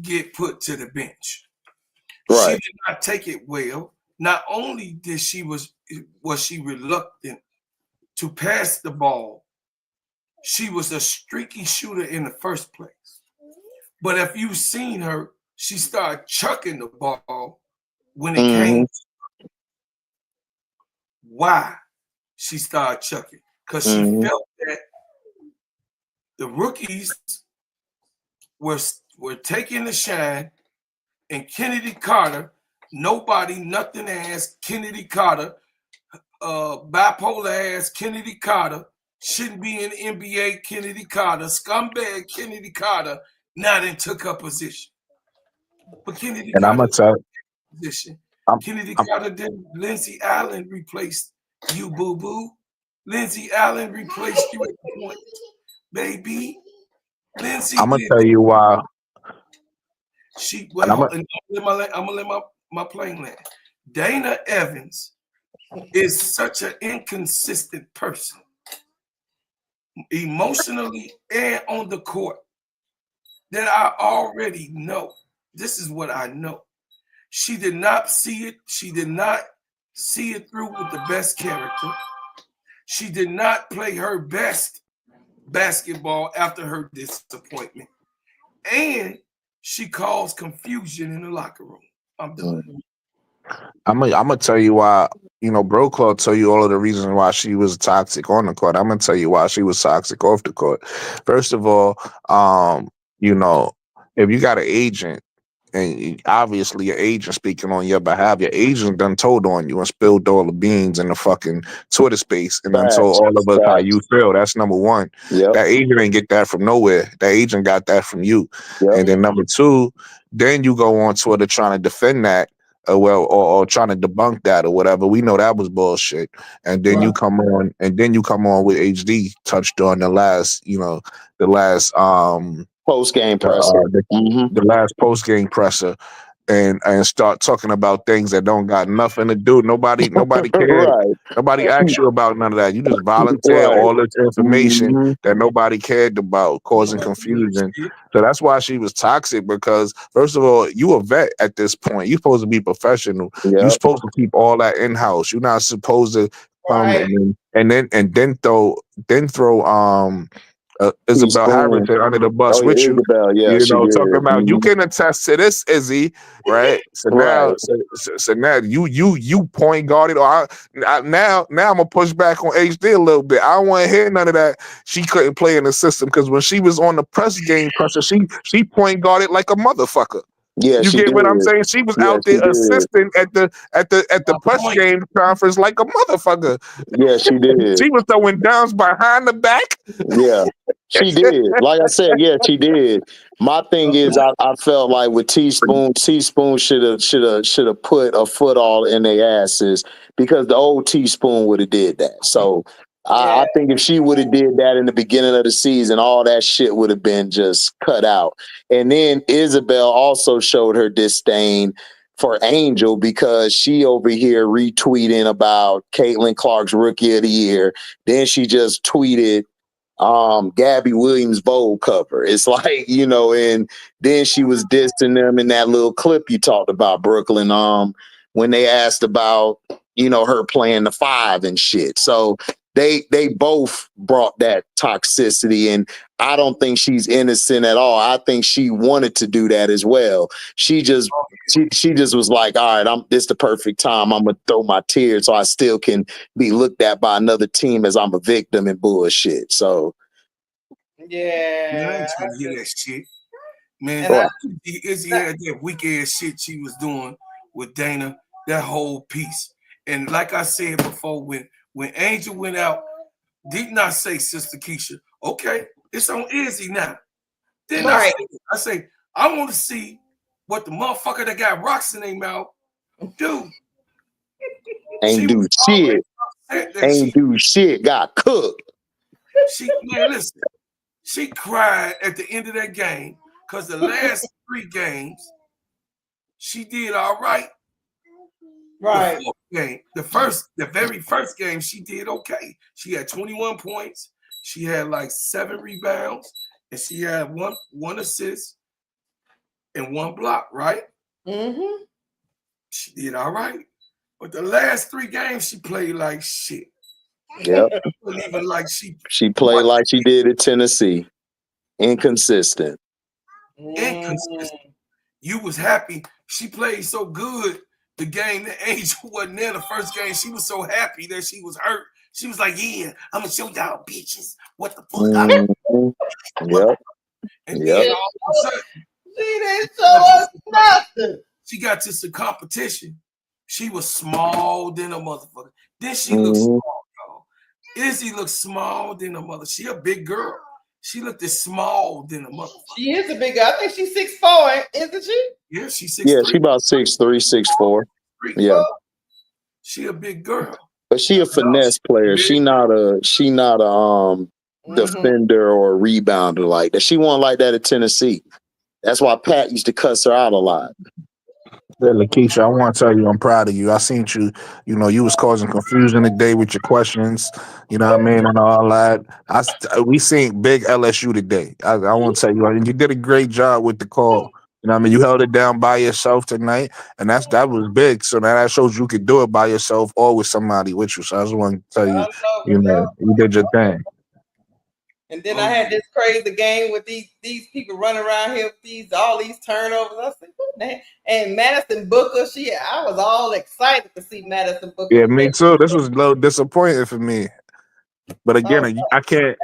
get put to the bench, she did not take it well. Not only did was she reluctant to pass the ball, she was a streaky shooter in the first place. But if you've seen her, she started chucking the ball when it came. Why she started chucking? Because she felt that the rookies were taking the shine, and Kennedy Carter, nothing ass Kennedy Carter, bipolar ass Kennedy Carter, shouldn't be in the NBA. Kennedy Carter, scumbag Kennedy Carter, now then took her position. But Kennedy Carter, I'm gonna tell position. Kennedy Carter did. Lindsey Allen replaced you, boo boo. Lindsey Allen replaced you at the point, baby. Lindsey. I'm gonna tell you why. I'm gonna let my plane land. Dana Evans is such an inconsistent person, emotionally and on the court, that I already know. This is what I know. She did not see it. She did not see it through with the best character. She did not play her best basketball after her disappointment. And she caused confusion in the locker room. I'm done. I'm gonna tell you why. Bro Claude tell you all of the reasons why she was toxic on the court. I'm gonna tell you why she was toxic off the court. First of all, if you got an agent, and obviously your agent speaking on your behalf, your agent done told on you and spilled all the beans in the fucking Twitter space and done told all of us how you feel. That's number one. That agent ain't get that from nowhere. That agent got that from you. And then number two, then you go on Twitter trying to defend that, or trying to debunk that or whatever. We know that was bullshit. And then you come on, with HD touched on the last post game presser, the last post game presser, and start talking about things that don't got nothing to do. Nobody cared. Nobody asked you about none of that. You just volunteer all this information that nobody cared about, causing confusion. So that's why she was toxic, because first of all, you a vet at this point. You're supposed to be professional. You're supposed to keep all that in house. You're not supposed to come and then throw Isabel Harrington under the bus with you. Talking about you can attest to this, Izzy, right? So now you point guarded, or now I'm gonna push back on HD a little bit. I don't want to hear none of that. She couldn't play in the system because when she was on the press game presser, she point guarded like a motherfucker. Yeah, you get what I'm saying? She was out there assisting at the press game conference like a motherfucker. Yeah, she did. She was throwing downs behind the back. Yeah, she did. Like I said, yeah, she did. My thing is, I felt like with Teaspoon should have put a foot all in their asses because the old Teaspoon would have did that. So I think if she would have did that in the beginning of the season, all that shit would have been just cut out. And then Isabel also showed her disdain for Angel because she over here retweeting about Caitlin Clark's Rookie of the Year. Then she just tweeted Gabby Williams bowl cover. It's like, and then she was dissing them in that little clip you talked about, Brooklyn, when they asked about, her playing the 5 and shit. So they both brought that toxicity, and I don't think she's innocent at all. I think she wanted to do that as well. She just was like, all right, this the perfect time. I'm gonna throw my tears so I still can be looked at by another team as I'm a victim and bullshit. So yeah, I ain't trying to hear that shit, man. Izzy had that weak ass shit she was doing with Dana, that whole piece. And like I said before, when Angel went out, did not say Sister Keisha, okay, it's on Izzy now. Then I say, I want to see what the motherfucker that got rocks in their mouth do. Ain't do shit. Ain't do shit. Got cooked. Listen. She cried at the end of that game because the last 3 games she did all right. Right. The very first game she did okay. She had 21 points. She had like 7 rebounds, and she had one assist and 1 block. Right. Mm-hmm. She did all right, but the last 3 games she played like shit. Yep. Even like she played like she did at Tennessee. Inconsistent. You was happy. She played so good. The game that Angel wasn't there the first game, she was so happy that she was hurt. She was like, yeah, I'm going to show y'all bitches what the fuck I do. Yep. And then all of a sudden, she didn't show us nothing. She got to some competition. She was small than a motherfucker. Then she looked small, y'all. Izzy looked small than a mother. She a big girl. She looked as small than a motherfucker. She is a big girl. I think she's 6'4", isn't she? Yeah, she's 6'3". Yeah, she about 6'3", 6'4". Yeah. She a big girl. But she a finesse player. She not a defender or a rebounder like that. She wasn't like that at Tennessee. That's why Pat used to cuss her out a lot. Yeah, Lakeisha, I want to tell you I'm proud of you. I seen you, you was causing confusion today with your questions, you know what I mean, and all that. We seen big LSU today. I want to tell you, and you did a great job with the call. You know what I mean? You held it down by yourself tonight, and that was big. So now that shows you could do it by yourself or with somebody with you. So I just want to tell you, you did your thing. And then I had this crazy game with these people running around here with all these turnovers. I said, what the heck? And Madison Booker, I was all excited to see Madison Booker. Yeah, me too. This was a little disappointing for me. But again, I can't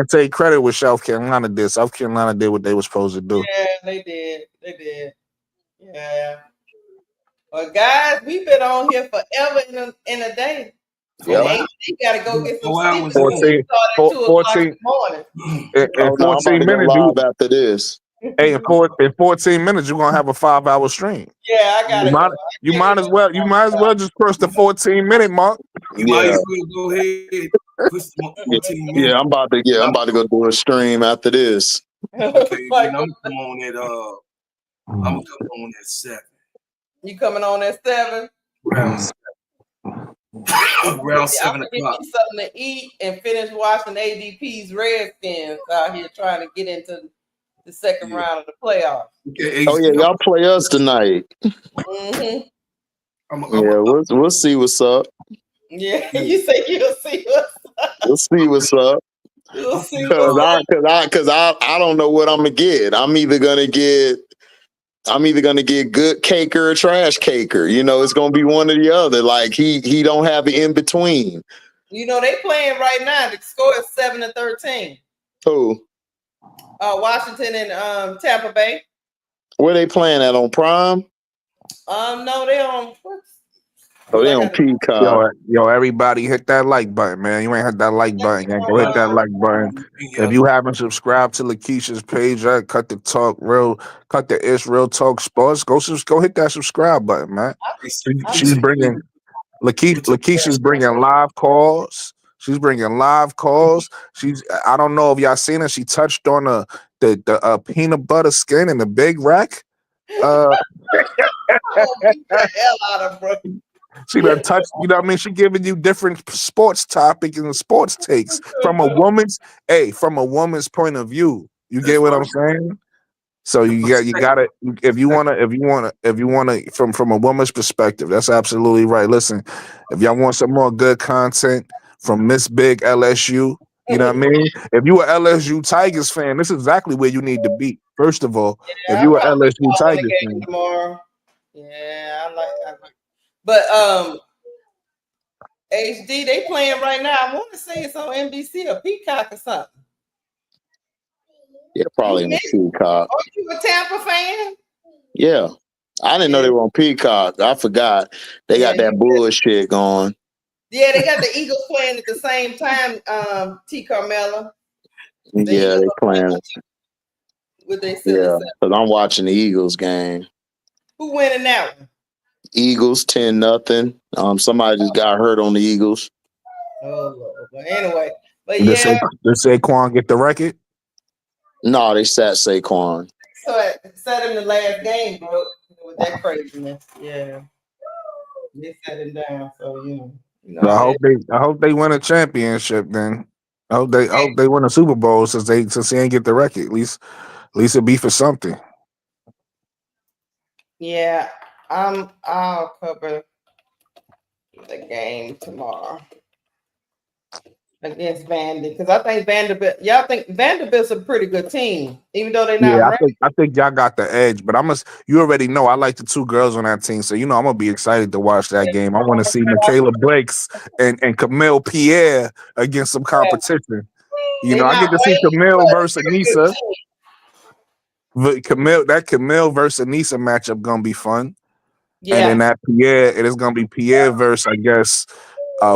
take credit with South Carolina did. South Carolina did what they were supposed to do. Yeah, they did. Yeah. But guys, we've been on here forever in a day. Yeah. You gotta go get some sleep. 14 in 14 minutes. After this. Hey, in 14 minutes, you're gonna have a 5-hour stream. Yeah, I got it. You might as well just press the 14-minute mark. You might as well go ahead. I'm about to go do a stream after this. Okay, I'm gonna come on at I'm gonna come on at 7. You coming on at 7? Around 7 o'clock. Get you something to eat and finish watching ADP's Redskins out here trying to get into the second round of the playoffs. Okay, y'all play us tonight. We'll see what's up. Yeah, you say you'll see what's up. We'll see what's up. We'll see what's up. Because I don't know what I'm gonna get. I'm either gonna get good caker or trash caker. It's gonna be one or the other. Like he don't have an in between. They playing right now. The score is 7-13. Who? Washington and Tampa Bay. Where they playing at, on Prime? No, they on Oh, they on Peacock. Yo, everybody hit that like button, man. You ain't hit that like button yet. Go hit that like button. If you haven't subscribed to Lakeisha's page, cut the talk real, cut the real talk sports. Go hit that subscribe button, man. She's bringing Lakeisha's bringing live calls. She's bringing live calls. I don't know if y'all seen her. She touched on the peanut butter skin and the big rack. Beat the hell out of bro. She done touched, you know what I mean? She giving you different sports topics and sports takes from a woman's point of view. You get what I'm saying? So you got it. If you wanna from a woman's perspective, that's absolutely right. Listen, if y'all want some more good content from Miss Big LSU, you know what I mean? If you a LSU Tigers fan, this is exactly where you need to be. First of all, if you a LSU Tigers fan, tomorrow. Yeah, I like. But HD, they playing right now. I want to say it's on NBC or Peacock or something. Yeah, probably on Peacock. Are you a Tampa fan? Yeah. I didn't know they were on Peacock. I forgot. They got that bullshit going. Yeah, they got the Eagles playing at the same time, T. Carmella. Yeah, they playing. With their silly because I'm watching the Eagles game. Who winning that one? Eagles 10-0. Somebody just got hurt on the Eagles. Oh Lord. But anyway, Did Saquon get the record? No, they sat Saquon. So it set him the last game, bro, with that craziness. Yeah. They set him down. So I hope they win a championship then. I hope they win a Super Bowl since they ain't get the record. At least it'll be for something. Yeah, I'll cover the game tomorrow against Vandy because I think Vanderbilt. Y'all think Vanderbilt's a pretty good team, even though they're not. Yeah, I think y'all got the edge, but you already know I like the two girls on that team, so I'm gonna be excited to watch that game. I want to see Michaela Blakes and Camille Pierre against some competition. I get to see Camille versus Anissa. Camille versus Anissa matchup gonna be fun. Yeah. And then that Pierre, it is gonna be Pierre versus, I guess,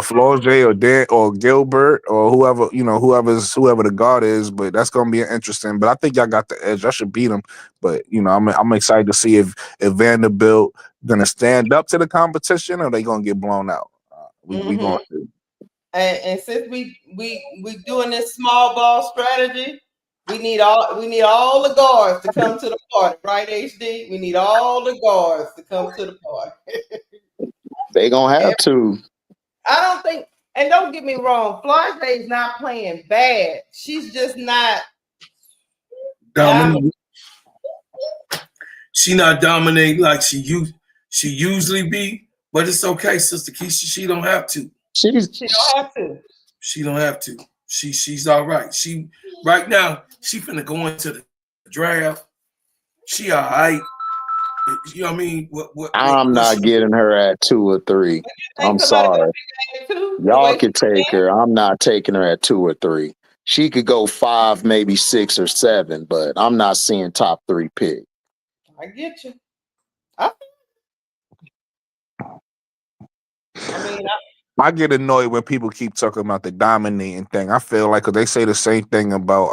Florge or Dan or Gilbert or whoever whoever the guard is. But that's gonna be interesting. But I think y'all got the edge. I should beat them. But I'm excited to see if Vanderbilt gonna stand up to the competition or they gonna get blown out. We going to. And since we doing this small ball strategy. We need all the guards to come to the party, right, HD? We need all the guards to come to the party. They gonna have to. I don't think, and don't get me wrong, Florge is not playing bad. She's just not dominating. She not dominating like she usually be, but it's okay, Sister Keisha. She don't have to. She don't have to. She don't have to. She's all right. She right now she finna go into the draft. She all right. You know what I mean? I'm not getting her at 2 or 3. I'm sorry. Y'all can take her. I'm not taking her at 2 or 3. She could go 5, maybe 6 or 7, but I'm not seeing top 3 pick. I get you. I get annoyed when people keep talking about the dominating thing. I feel like, cause they say the same thing about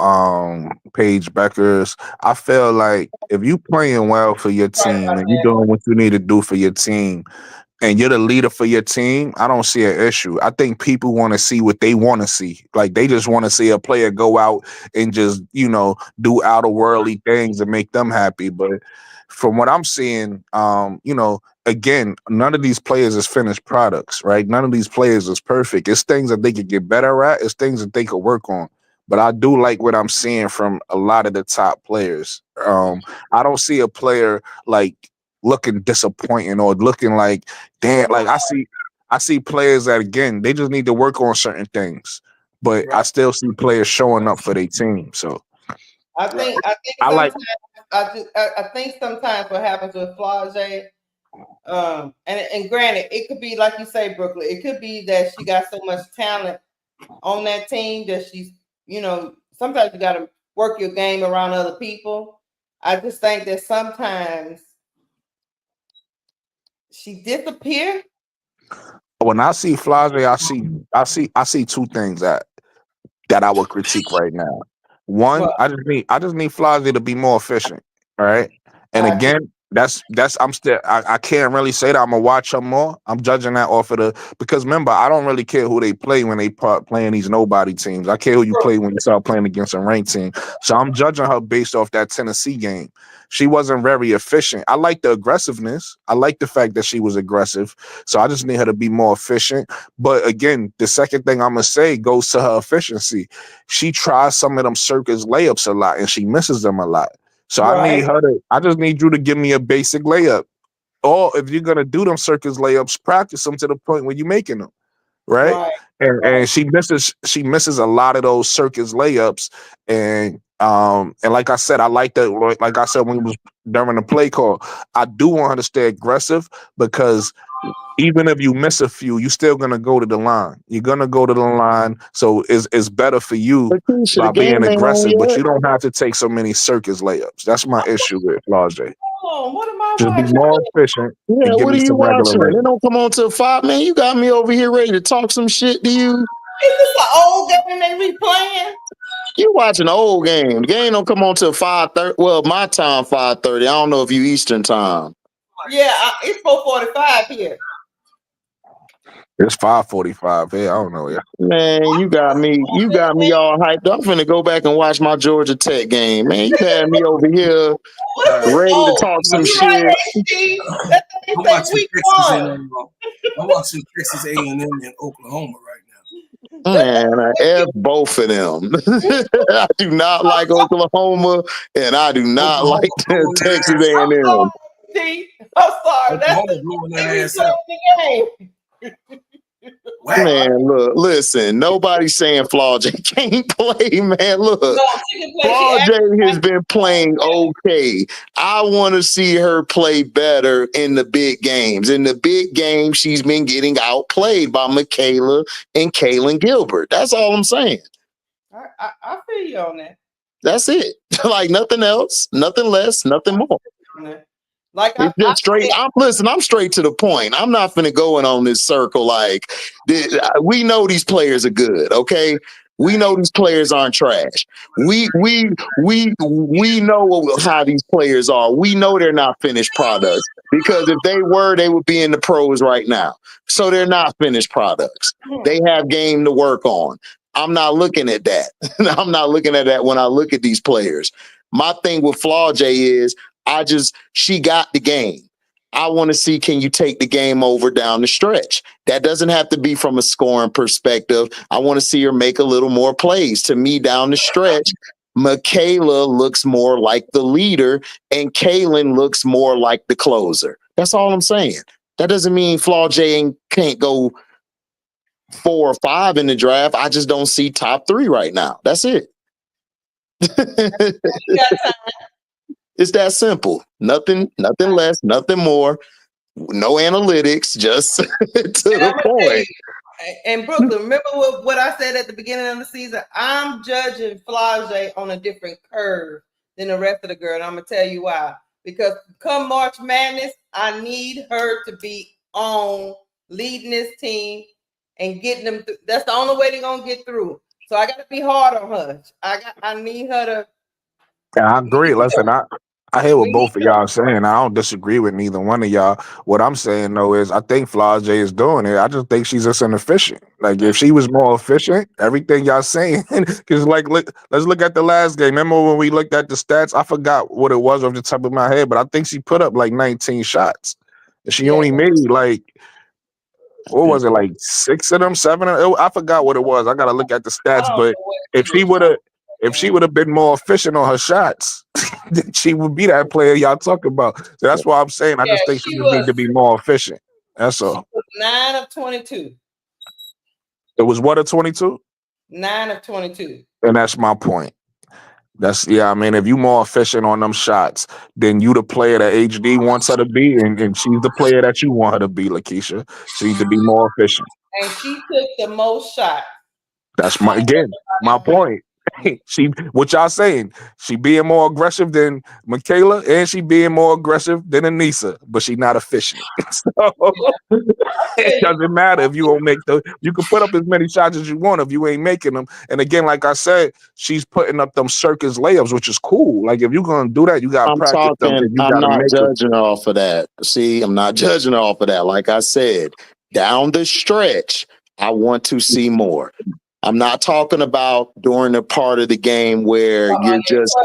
Paige Beckers. I feel like if you playing well for your team and you doing what you need to do for your team, and you're the leader for your team, I don't see an issue. I think people want to see what they want to see. Like they just want to see a player go out and just, do outer worldly things and make them happy. But from what I'm seeing, again, none of these players is finished products, right? None of these players is perfect. It's things that they could get better at. It's things that they could work on. But I do like what I'm seeing from a lot of the top players. I don't see a player like looking disappointing or looking like, damn, like I see players that, again, they just need to work on certain things. But I still see players showing up for their team. So I think sometimes what happens with Flage, and granted, it could be like you say, Brooklyn. It could be that she got so much talent on that team that she's, sometimes you got to work your game around other people. I just think that sometimes she disappears When I see Flage, I see two things that I would critique right now. One, Well, I just need Flossie to be more efficient. All right. And I agree. again, that's I'm still I can't really say that I'm gonna watch her more. I'm judging that off of because remember, I don't really care who they play when they playing these nobody teams. I care who you play when you start playing against a ranked team. So I'm judging her based off that Tennessee game. She wasn't very efficient. I like the aggressiveness. I like the fact that she was aggressive. So I just need her to be more efficient. But again, the second thing I'm gonna say goes to her efficiency. She tries some of them circus layups a lot and she misses them a lot. So Right, I just need you to give me a basic layup. Or if you're gonna do them circus layups, practice them to the point where you're making them. Right. right, right. And she misses a lot of those circus layups. And like I said, I like that, like I said when it was during the play call, I do want her to stay aggressive because even if you miss a few, you're still gonna go to the line. You're gonna go to the line. So it's better for you But Keisha, the by being game ain't on aggressive, but yet. you don't have to take so many circus layups. That's my issue with Flage. Hold on, what am I Just be watching? more efficient Yeah, and give what me are you some regular watching? They layups. don't come on till 5, man. You got me over here ready to talk some shit to you. Is this an old game they replaying? You watching the old game. The game don't come on till 5:30. Well, my time 5:30. I don't know if you Eastern time. Yeah, it's 4:45 here. It's 5:45. Hey, I don't know. Yeah. Man, you got me all hyped. I'm finna go back and watch my Georgia Tech game. Man, you had me over here What's this? ready to Oh, talk some you right, shit. HG. That's what I'm they say watching week Texas one. and I'm watching Texas A&M and Oklahoma right now. That's Man, I F both of them. I do not like Oklahoma, and I do not Oklahoma like blowing their Texas ass out. A&M. T. I'm sorry. That's Oklahoma blowing they that ass out. replaying the game. Whack. Man, look, listen. Nobody's saying Flau'jae can't play, man. Look, No, she can play. She Flau'jae has been actually playing okay. I want to see her play better in the big games. In the big games, she's been getting outplayed by Michaela and Kaylin Gilbert. That's all I'm saying. I feel you on that. That's it. Like nothing else, nothing less, nothing more. Like It's I just straight. I'm straight to the point. I'm not finna go in on this circle. Like we know these players are good. Okay, we know these players aren't trash. We know how these players are. We know they're not finished products because if they were, they would be in the pros right now. So they're not finished products. They have game to work on. I'm not looking at that. I'm not looking at that when I look at these players. My thing with Flau'jae is she got the game. I want to see, can you take the game over down the stretch? That doesn't have to be from a scoring perspective. I want to see her make a little more plays. To me, down the stretch, Michaela looks more like the leader and Kaylin looks more like the closer. That's all I'm saying. That doesn't mean Flau'jae can't go 4 or 5 in the draft. I just don't see top 3 right now. That's it. It's that simple. Nothing less, nothing more. No analytics, just to the point. And Brooklyn, remember what I said at the beginning of the season? I'm judging Flau'jae on a different curve than the rest of the girl. And I'm gonna tell you why. Because come March Madness, I need her to be on leading this team and getting them. That's the only way they're gonna get through. So I got to be hard on her. I need her to. Yeah, I agree. Listen, I hear what both of y'all saying. I don't disagree with neither one of y'all. What I'm saying though is I think Flau'jae is doing it. I just think she's just inefficient. Like if she was more efficient, everything y'all saying, because like let's look at the last game. Remember when we looked at the stats? I forgot what it was off the top of my head, but I think she put up like 19 shots. And she only made like what was it, like 6 of them, 7 of them? I forgot what it was. I gotta look at the stats, but if she would have been more efficient on her shots, then she would be that player y'all talk about. So that's why I'm saying I just think she would need to be more efficient. That's all. 9 of 22. It was what, a 22? 9 of 22. And that's my point. I mean, if you more efficient on them shots, then you the player that HD wants her to be, and she's the player that you want her to be, Lakeisha. She needs to be more efficient. And she took the most shots. That's my point. What y'all saying? She being more aggressive than Michaela, and she being more aggressive than Anissa, but she not efficient. So it doesn't matter if you don't make you can put up as many shots as you want if you ain't making them. And again, like I said, she's putting up them circus layups, which is cool. Like if you're gonna do that, you gotta practice them. You I'm gotta not make judging her off of that. See, I'm not judging her off of that. Like I said, down the stretch, I want to see more. I'm not talking about during the part of the game where you're just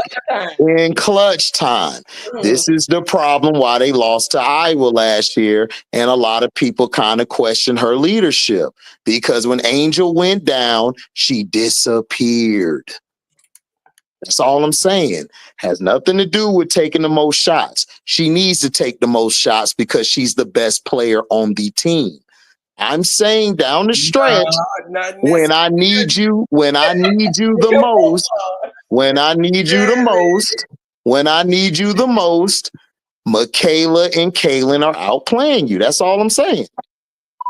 in clutch time. This is the problem why they lost to Iowa last year. And a lot of people kind of question her leadership because when Angel went down, she disappeared. That's all I'm saying. Has nothing to do with taking the most shots. She needs to take the most shots because she's the best player on the team. I'm saying down the stretch, when I need you the most, when I need you the most, Michaela and Kaylin are outplaying you. That's all I'm saying.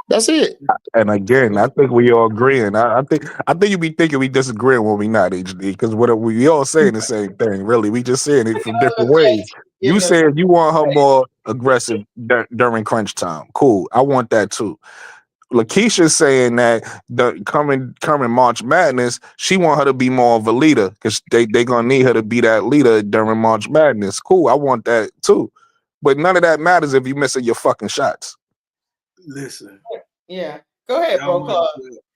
That's it. And again, I think we all agreeing. I think you be thinking we disagree when we not HD because what we all saying the same thing. Really, we just saying it from different ways. You said you want her more aggressive during crunch time. Cool, I want that too. Lakeisha's saying that the coming March Madness, she want her to be more of a leader because they gonna need her to be that leader during March Madness. Cool, I want that too. But none of that matters if you missing your fucking shots. Listen. Yeah. Go ahead, bro.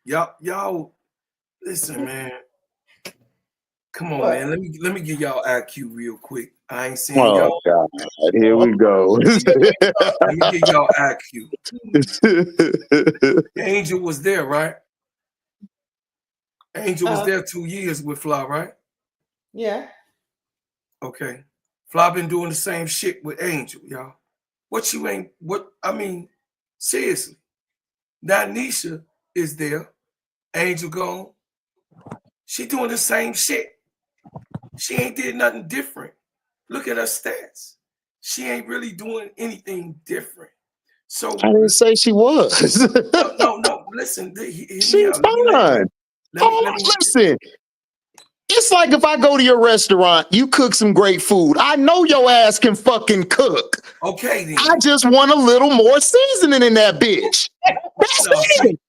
Y'all, listen, man. Come on, man. Let me get y'all IQ real quick. I ain't saying y'all. God. Here we go. Let me get y'all IQ. Angel was there, right? Angel was there 2 years with Fly, right? Yeah. Okay. Fly been doing the same shit with Angel, y'all. Seriously. Now Anisha is there. Angel gone. She doing the same shit. She ain't did nothing different. Look at her stats. She ain't really doing anything different. So I didn't say she was. no. Listen, she's fine. Listen. It's like if I go to your restaurant, you cook some great food. I know your ass can fucking cook. Okay, then. I just want a little more seasoning in that bitch. That's it.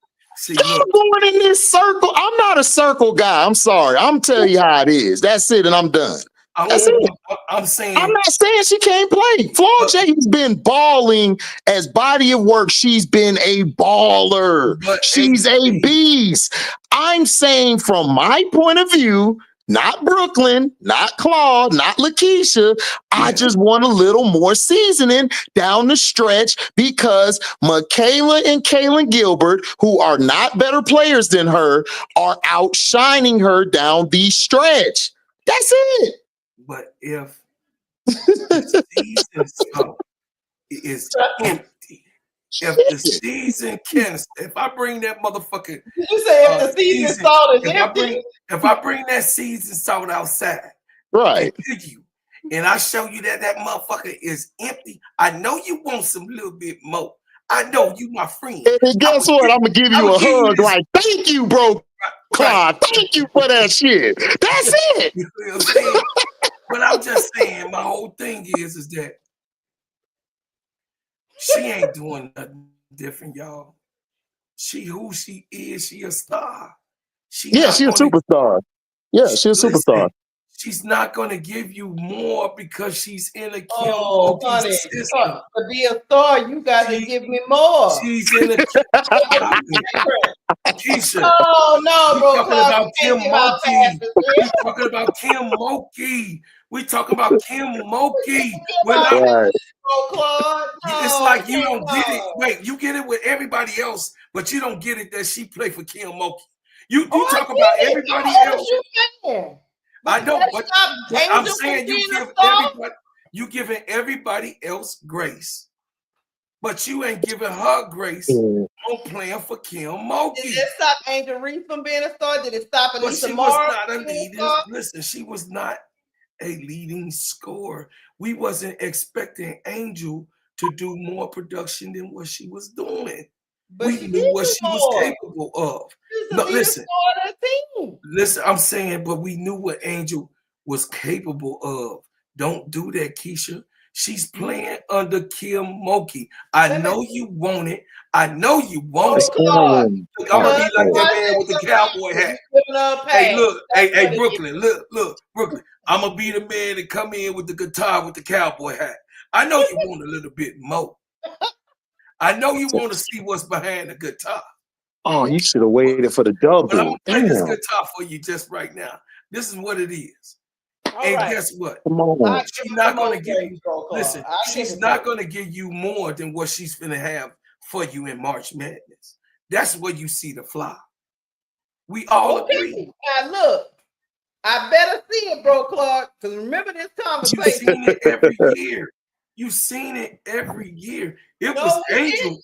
I'm going in this circle. I'm not a circle guy. I'm sorry. I'm telling you how it is. That's it, and I'm done. That's it. I'm saying. I'm not saying she can't play. Flaw J has been balling as body of work. She's been a baller. She's a beast. I'm saying from my point of view, not Brooklyn, not Claude, not Lakeisha. I just want a little more seasoning down the stretch because Michaela and Kaylin Gilbert, who are not better players than her, are outshining her down the stretch. That's it. But if the season is empty, if the season if I bring that motherfucker, did you say if the season salt is empty? If I bring that season salt outside, right, and I show you that motherfucker is empty, I know you want some little bit more. I know you, my friend. And guess what? I'm gonna give you a hug. Like, thank you, bro, Clyde. Thank you for that shit. That's it. You know what I'm saying? But I'm just saying, my whole thing is that she ain't doing nothing different, y'all. She who she is, she a star. She's a superstar. Yeah, she's a superstar. She's not gonna give you more because she's in a honey, system. To be a star, you got to give me more. She's in a Keisha. Oh no, bro. Talking about Kim Mulkey. We talking about Kim Mulkey. It's like you don't get it. Wait, you get it with everybody else, but you don't get it that she played for Kim Mulkey. You talk about everybody else. I know, but I'm saying you giving everybody else grace, but you ain't giving her grace on playing for Kim Mulkey. Did it stop Angel Reese from being a star? Did it stop Anisha Morrow? She was not a leading. Listen, she was not a leading scorer. We wasn't expecting Angel to do more production than what she was doing. we knew what she was capable of. No, listen. Listen, I'm saying, but we knew what Angel was capable of. Don't do that, Keisha. She's playing under Kim Mulkey. I know you want it. I know you want it. Look, I'm gonna be like that man with the cowboy hat. Hey, look, hey, Brooklyn, look, Brooklyn. I'm gonna be the man that come in with the guitar with the cowboy hat. I know you want a little bit more. I know you want to see what's behind the guitar. Oh, you should have waited for the double. But I'm gonna play this guitar for you just right now. This is what it is. Guess what? Come on. She's not gonna give you. Listen, she's not gonna give you more than what she's gonna have for you in March Madness. That's where you see the fly. We all agree. Now look, I better see it, bro, Clark. Because remember this conversation. You've seen it every year. You've seen it every year. It was Angel.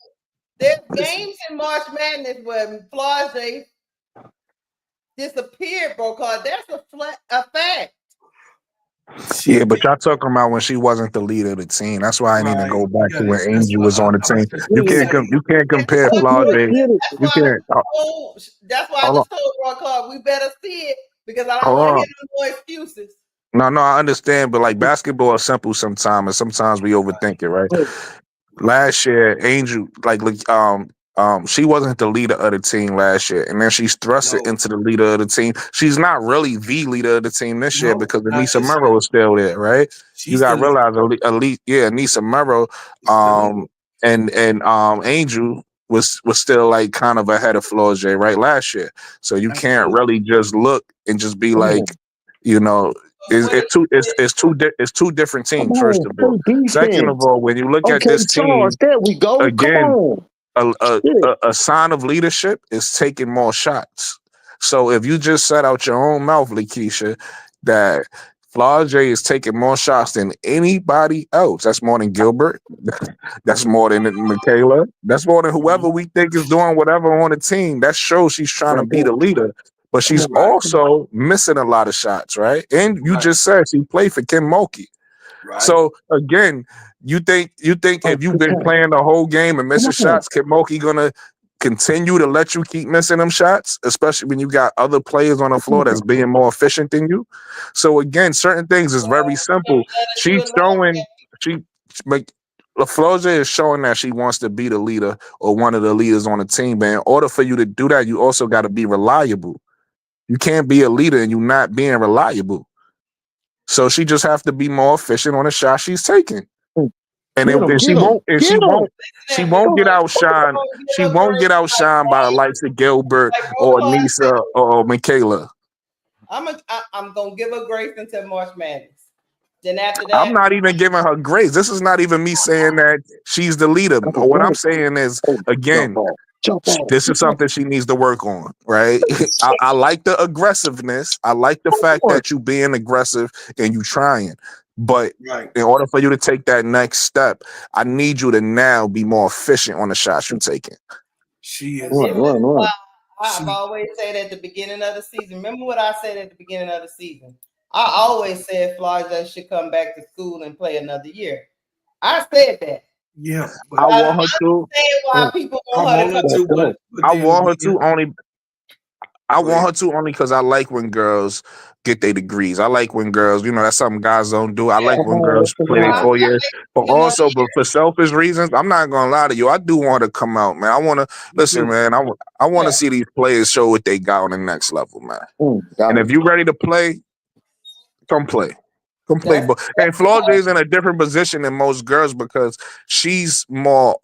There's games in March Madness where Flage disappeared, bro, Clark. That's a fact. Yeah, but y'all talking about when she wasn't the leader of the team. That's why I need to go back to when Angel was on the team. You can't compare Flage. You can't. That's why I just told Bro Clark we better see it because I don't want to hear no more excuses. No, I understand, but like basketball is simple sometimes, and sometimes we overthink it, right? Last year, Angel, she wasn't the leader of the team last year, and then she's thrusted into the leader of the team. She's not really the leader of the team this year because Anisha Morrow is still there, right? You got to realize, Anisha Morrow, and Angel was still like kind of ahead of Flage, right, last year. So you can't really just look and just be like, you know. It's two different teams. First of all, second of all, when you look at this team, there we go. Again, a sign of leadership is taking more shots. So if you just said out your own mouth, Lakeisha, that Flage is taking more shots than anybody else, that's more than Gilbert. That's more than Michaela. That's more than whoever we think is doing whatever on the team. That shows she's trying to be the leader. But she's also missing a lot of shots, right? And you just said she played for Kim Mulkey. Right. So again, you think if you've been playing the whole game and missing shots, Kim Mulkey gonna continue to let you keep missing them shots, especially when you got other players on the floor that's being more efficient than you? So again, certain things is very simple. She's showing Flage is showing that she wants to be the leader or one of the leaders on the team. But in order for you to do that, you also got to be reliable. You can't be a leader and you not being reliable. So she just have to be more efficient on the shot she's taking. And she won't get outshined. She won't get outshined by the likes of Gilbert or Nisa or Michaela. I'm gonna give her grace until March Madness. Then after that, I'm not even giving her grace. This is not even me saying that she's the leader. What I'm saying is, again, this is something she needs to work on, right? I like the aggressiveness. I like the fact that you being aggressive and you trying. But in order for you to take that next step, I need you to now be more efficient on the shots you're taking. She is. I've always said at the beginning of the season. Remember what I said at the beginning of the season? I always said Flage should come back to school and play another year. I said that. Yeah, I want her to. Why people want her to. I want her to only. I want her to only because I like when girls get their degrees. I like when girls, that's something guys don't do. I like when girls play their 4 years. But also, but for selfish reasons, I'm not gonna lie to you. I do want to come out, man. I want to listen, man. I want to see these players show what they got on the next level, man. And if you're ready to play, come play. But and Flage is in a different position than most girls because she's more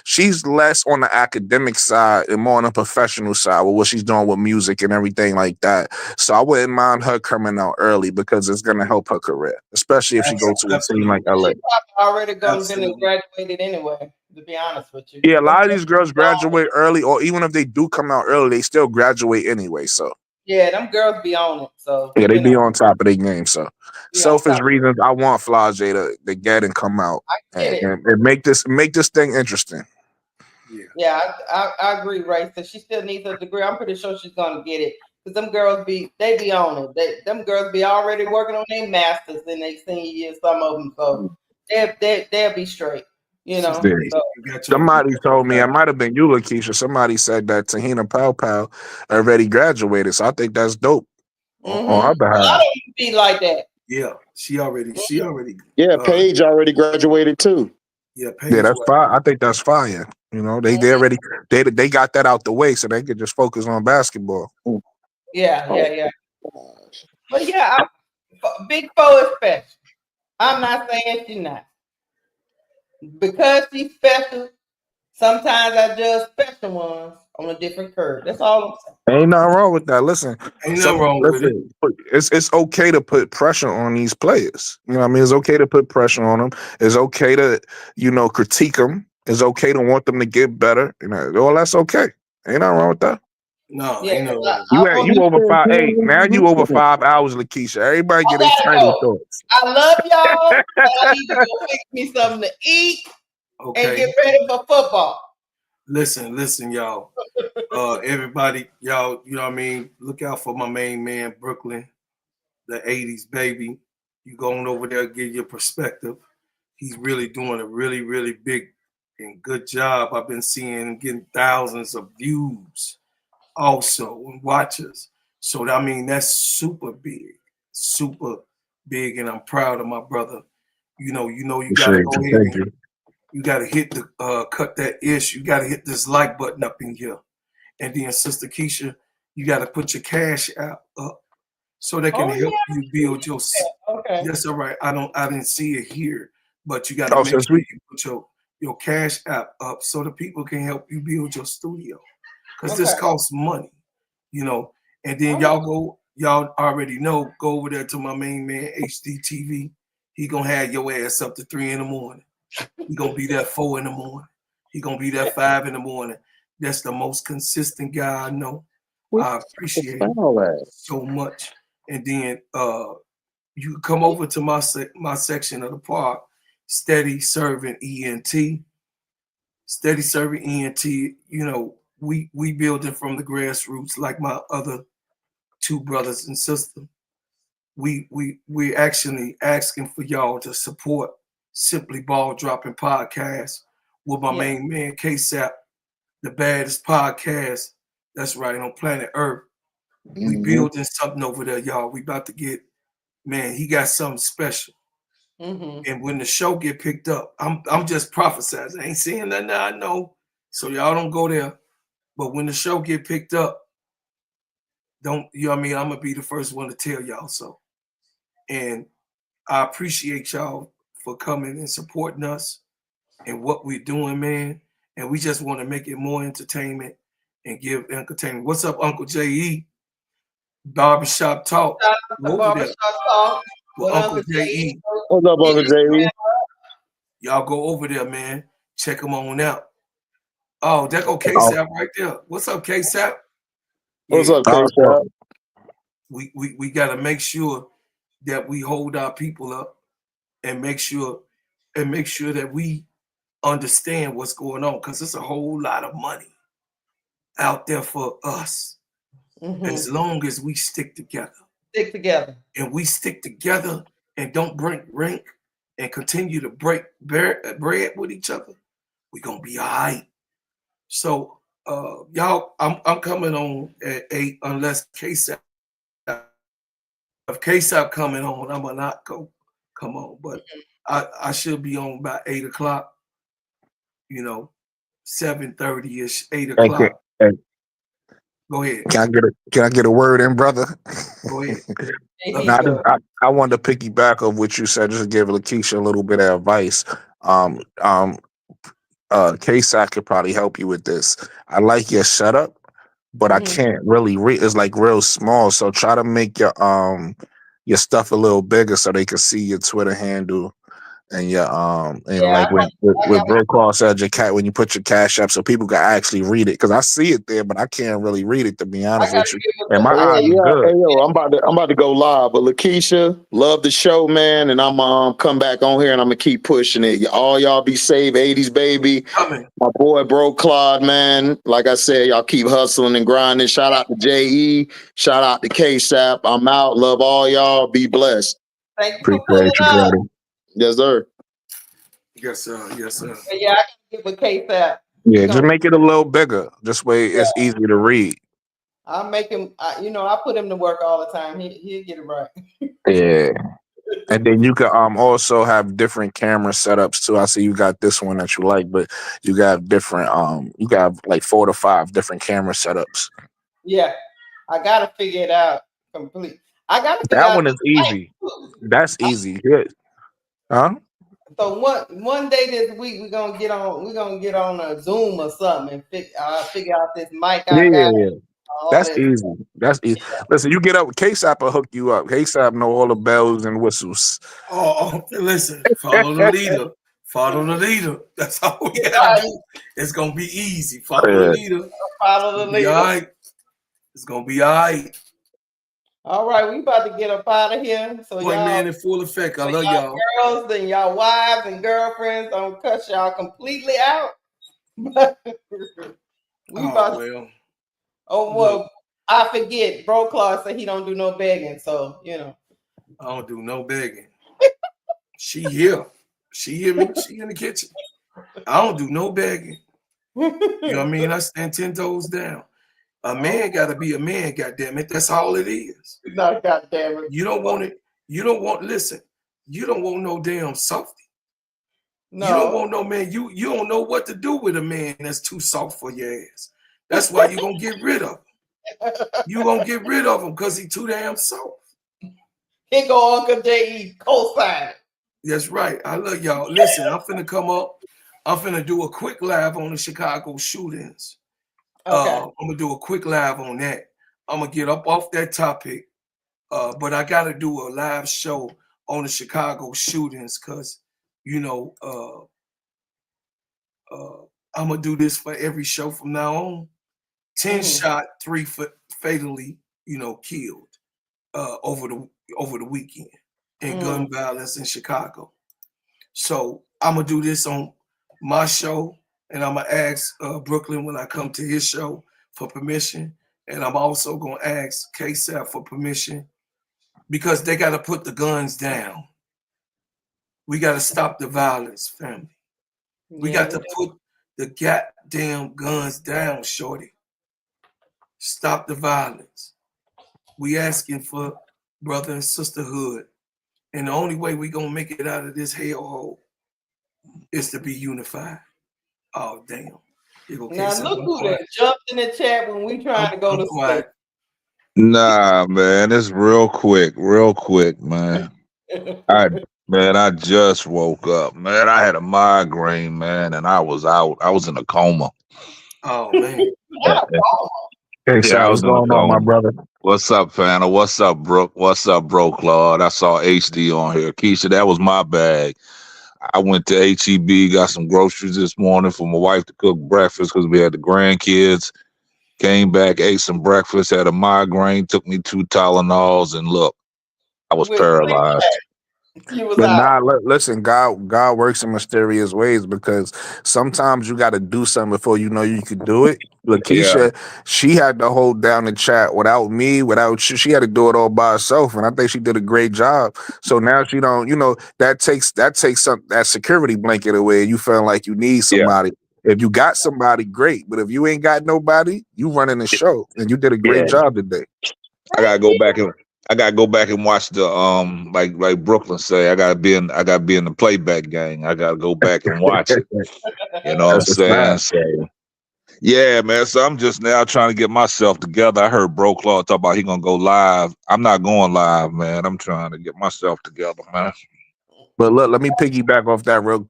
she's less on the academic side and more on the professional side with what she's doing with music and everything like that. So I wouldn't mind her coming out early because it's gonna help her career, especially if she goes to a team like LA. She's already gonna be graduated anyway, to be honest with you. Yeah, a lot of these girls graduate early, or even if they do come out early, they still graduate anyway. So yeah, them girls be on it. So yeah, they be on top of their game. So selfish reasons, I want Flage to get and come out and make this thing interesting. Yeah, I agree, Ray. So she still needs a degree. I'm pretty sure she's gonna get it because them girls be on it. Them girls be already working on their masters in their senior year. Some of them, so they'll be straight. You know, so. Somebody told me, it might have been you, Lakeisha. Somebody said that Tahina Pow Pow already graduated. So I think that's dope on her behalf. A lot of them be like that. Yeah, she already. Yeah, Paige already graduated too. Yeah, Paige. Yeah, that's fire. I think that's fire. You know, they already they got that out the way, so they could just focus on basketball. Yeah. But yeah, Big Four is special. I'm not saying she's not. Because she's special, sometimes I judge special ones on a different curve. That's all I'm saying. Ain't nothing wrong with that. Listen, ain't nothing wrong with it. It's okay to put pressure on these players. You know what I mean? It's okay to put pressure on them. It's okay to, critique them. It's okay to want them to get better. All that's okay. Ain't nothing wrong with that. No, ain't nothing wrong. You over 5. Hey, now you over 5 hours, Lakeisha. Everybody get their tiny thoughts. I love y'all. I need to go fix me something to eat and get ready for football. Listen, y'all. Everybody, y'all, you know what I mean? Look out for my main man, Brooklyn, the 80s baby. You going over there, get your perspective. He's really doing a really, really big and good job. I've been seeing him getting thousands of views also and watchers. So, I mean, that's super big, and I'm proud of my brother. You got to go ahead and you got to hit the cut that ish. You got to hit this like button up in here. And then, Sister Keisha, you got to put your cash out up so they can help you build your. Okay. That's all right. I didn't see it here, but you got to make sure you put your cash app up so the people can help you build your studio, because this costs money, And then y'all already know. Go over there to my main man HDTV. He gonna have your ass up to 3 in the morning. He gonna be there 4 in the morning. He gonna be there 5 in the morning. That's the most consistent guy I know. I appreciate it so much. And then you come over to my section of the park, Steady Serv'n ENT. Steady Serv'n ENT, we building from the grassroots like my other 2 brothers and sisters. We actually asking for y'all to support Simply Ball Dropping Podcast with my main man KSAP, the baddest podcast that's right on planet Earth. We building something over there, y'all. We about to get, man, he got something special. And when the show get picked up, I'm just prophesizing. I ain't saying nothing I know, so y'all don't go there. But when the show get picked up, I'm gonna be the first one to tell y'all so. And I appreciate y'all for coming and supporting us and what we're doing, man. And we just want to make it more entertainment and give entertainment. What's up, Uncle J.E.? Barbershop Talk. Barbershop Talk. With Uncle J.E. What's up, Uncle J.E.? Y'all go over there, man. Check them on out. Oh, that go K-Sap right there. What's up, K-Sap? What's up, K-Sap? We got to make sure that we hold our people up and make sure that we understand what's going on, because it's a whole lot of money out there for us. As long as we stick together. And we stick together and don't break rank and continue to break bread with each other, we're gonna be all right. So y'all, I'm coming on at 8 unless KSAP. If KSAP coming on, I'm gonna not come on, but I should be on about 8 o'clock, 7:30-ish, 8 o'clock. Go ahead. Can I get a word in, brother? Go ahead. I wanted to piggyback off what you said, just to give Lakeisha a little bit of advice. KSAC could probably help you with this. I like your setup, but I can't really read. It's like real small. So try to make your stuff a little bigger so they can see your Twitter handle and your like with Bro Claw said, your cat when you put your cash up so people can actually read it, because I see it there, but I can't really read it, to be honest with you. And my eyes are good. Hey, yo, I'm about to go live, but Lakeisha, love the show, man, and I'm come back on here and I'm gonna keep pushing it. All y'all be safe, 80s baby. My boy Bro Claude, man. Like I said, y'all keep hustling and grinding. Shout out to J.E. Shout out to KSAP. I'm out. Love all y'all. Be blessed. Thank you for pulling up. Yes, sir. Yes, sir. Yes, sir. But yeah, I can get with K-Fap. Yeah, just make it a little bigger. This way it's easy to read. I'll make him. I put him to work all the time. He'll get it right. Yeah. And then you can also have different camera setups too. I see you got this one that you like, but you got different you got like 4 to 5 different camera setups. Yeah, I gotta figure it out complete. I gotta figure That out one is this mic easy. too. That's easy. Good. Huh? So one day this week we're gonna get on a Zoom or something and figure out this mic Yeah, I yeah, got, yeah. all That's this. easy. That's easy. Listen, you get up, KSAP will hook you up. KSAP know all the bells and whistles. Listen, follow the leader. Follow the leader. That's all we gotta Right. do. It's gonna be easy. Follow the Yeah. leader. Follow It's the gonna be leader. all right. It's gonna be all right. All right, we about to get up out of here. So Point y'all, man in full effect. I love y'all y'all. girls and y'all wives and girlfriends don't cut y'all completely out. But we about to, Well. well, I forget. Bro Claude said he don't do no begging, so I don't do no begging. She here. She hear me. She in the kitchen. I don't do no begging. You know what I mean? I stand 10 toes down. A man got to be a man, goddamn it. That's all it is. No, goddamn it. You don't want it. You don't want, listen, you don't want no damn softy. No. You don't want no man. You don't know what to do with a man that's too soft for your ass. That's why you're going to get rid of him. You're going to get rid of him because he too damn soft. Here go Uncle J.E. co-sign. That's right. I love y'all. Listen, I'm finna come up. I'm finna do a quick live on the Chicago shootings. Okay. I'm gonna do a quick live on that. I'm gonna get up off that topic, but I gotta do a live show on the Chicago shootings because, I'm gonna do this for every show from now on. 10 shot, 3 fatally, killed over the weekend in gun violence in Chicago. So I'm gonna do this on my show, and I'm gonna ask Brooklyn when I come to his show for permission, and I'm also gonna ask KSAP for permission because they gotta put the guns down. We gotta stop the violence, family. We got to put the goddamn guns down, shorty. Stop the violence. We asking for brother and sisterhood, and the only way we gonna make it out of this hellhole is to be unified. Oh damn! Now look who that jumped in the chat when we trying to go to sleep. Nah, man, it's real quick, man. I just woke up, man. I had a migraine, man, and I was out. I was in a coma. Oh man. Hey, Yeah, I what's was in a going on, my coma. brother? What's up, Fana? What's up, Brooke? What's up, Bro Claude? I saw HD on here. Keisha, that was my bag. I went to HEB, got some groceries this morning for my wife to cook breakfast because we had the grandkids. Came back, ate some breakfast, had a migraine, took me 2 Tylenols, and look, I was paralyzed. But listen, God works in mysterious ways because sometimes you got to do something before you know you could do it. Lakeisha, she had to hold down the chat without me, without you. She had to do it all by herself, and I think she did a great job. So now she don't, that takes that security blanket away. You feel like you need somebody. If you got somebody, great. But if you ain't got nobody, you running the show, and you did a great job today. I gotta go back and watch the like Brooklyn say. I gotta be in the playback gang. I gotta go back and watch it. You know what I'm saying? So yeah, man. So I'm just now trying to get myself together. I heard Bro Claude talk about he gonna go live. I'm not going live, man. I'm trying to get myself together, man. But look, let me piggyback off that real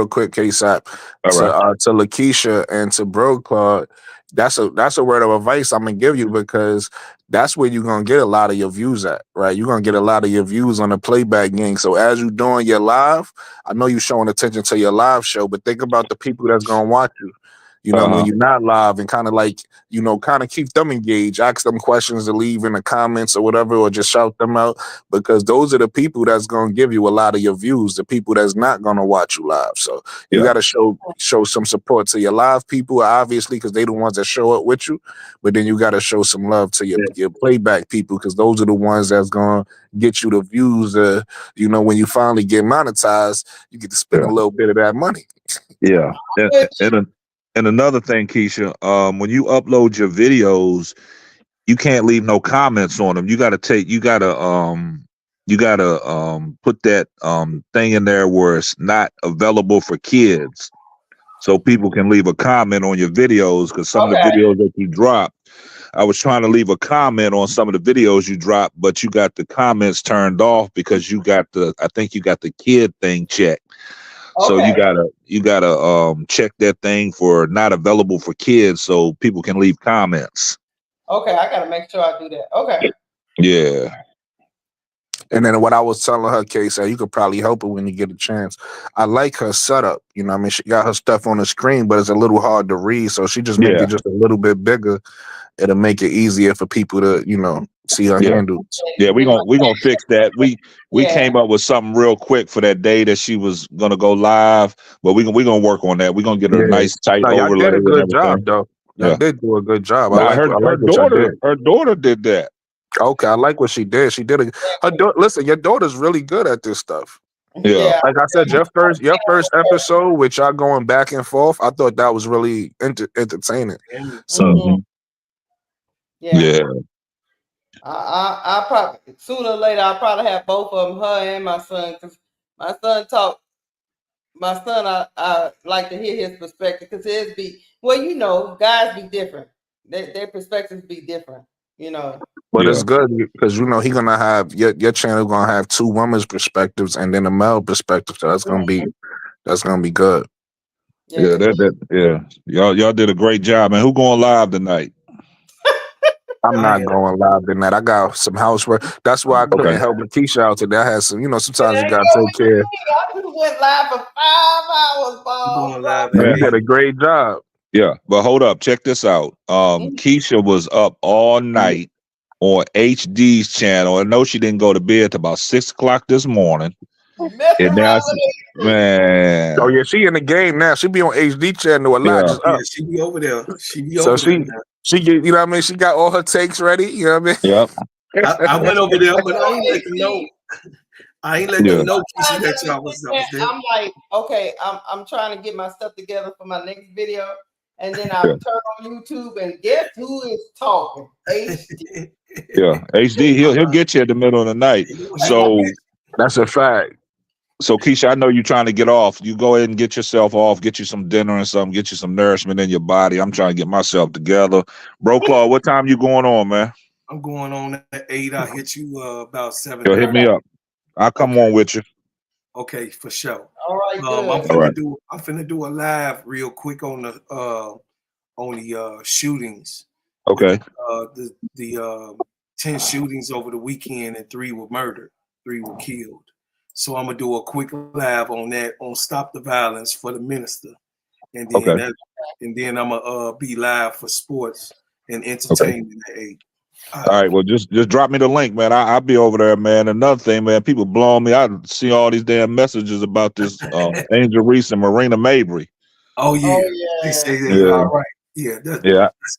quick, KSAP. To Lakeisha and to Bro Claude. That's a word of advice I'm gonna give you because that's where you're gonna get a lot of your views at, right? You're gonna get a lot of your views on the playback game. So as you doing your live, I know you're showing attention to your live show, but think about the people that's gonna watch you. you know, when you're not live, and kind of like, you know, kind of keep them engaged, ask them questions to leave in the comments or whatever, or just shout them out, because those are the people that's going to give you a lot of your views, the people that's not going to watch you live. So you got to show some support to your live people, obviously, because they the ones that show up with you, but then you got to show some love to your playback people, because those are the ones that's going to get you the views. You know, when you finally get monetized, you get to spend a little bit of that money. Yeah. And another thing, Keisha, when you upload your videos, you can't leave no comments on them. You gotta put that thing in there where it's not available for kids. So people can leave a comment on your videos, because some of the videos that you drop, I was trying to leave a comment on some of the videos you dropped, but you got the comments turned off because I think you got the kid thing checked. So you gotta check that thing for not available for kids, so people can leave comments. Okay, I gotta make sure I do that. Okay. Yeah. And then what I was telling her, Casey, you could probably help her when you get a chance. I like her setup. You know what I mean? She got her stuff on the screen, but it's a little hard to read. So she just make it just a little bit bigger. It'll make it easier for people to, you know, see her handles. Yeah, we gonna fix that. We came up with something real quick for that day that she was gonna go live, but we gonna work on that. We're gonna get her a nice tight overlay. Y'all did a and good everything. job, though. Y'all did do a good job. Now, I like her what y'all did. her daughter did that. Okay, I like what she did. She did listen, your daughter's really good at this stuff. Yeah. Like I said, your first episode, with y'all going back and forth, I thought that was really entertaining. So yeah. I probably sooner or later I'll probably have both of them, her and my son, because my son I like to hear his perspective, because his you know, guys be different. Their perspectives be different, you know. But it's good because, you know, he gonna have your channel gonna have two women's perspectives and then a male perspective. So that's gonna be good. Yeah, y'all did a great job, man. Who going live tonight? I'm not going live tonight. I got some housework. That's why I couldn't help Lakeisha out today. I had some, you know, sometimes you gotta take care. I just went live for 5 hours, Bob. You did a great job. Yeah, but hold up, check this out. Keisha was up all night on HD's channel. I know she didn't go to bed till about 6 o'clock this morning. And now, man. Oh yeah, she in the game now. She be on HD channel a lot. Just up. She be over there. She get, you know what I mean? She got all her takes ready. You know what I mean? Yep. I went over there, but I ain't let them know. I ain't let them know that y'all was there. I'm like, okay, I'm trying to get my stuff together for my next video, and then I turn on YouTube, and guess who is talking? HD. Yeah, HD. He'll get you at the middle of the night. So that's a fact. So Keisha, I know you're trying to get off. You go ahead and get yourself off. Get you some dinner and something. Get you some nourishment in your body. I'm trying to get myself together. Bro, Claude, what time you going on, man? I'm going on at 8. I'll hit you about 7. Yo, hit me up. I'll come on with you. Okay, for sure. All right, I'm finna do a live real quick on the shootings. Okay. The 10 shootings over the weekend, and 3 were murdered, 3 were killed. So I'm gonna do a quick live on that, on Stop the Violence for the Minister, and then and then I'm gonna be live for sports and entertainment at 8. All right, well, just drop me the link, man. I'll be over there, man. Another thing, man, people blowing me. I see all these damn messages about this Angel Reese and Marina Mabry. Oh yeah, they say that. All right, that's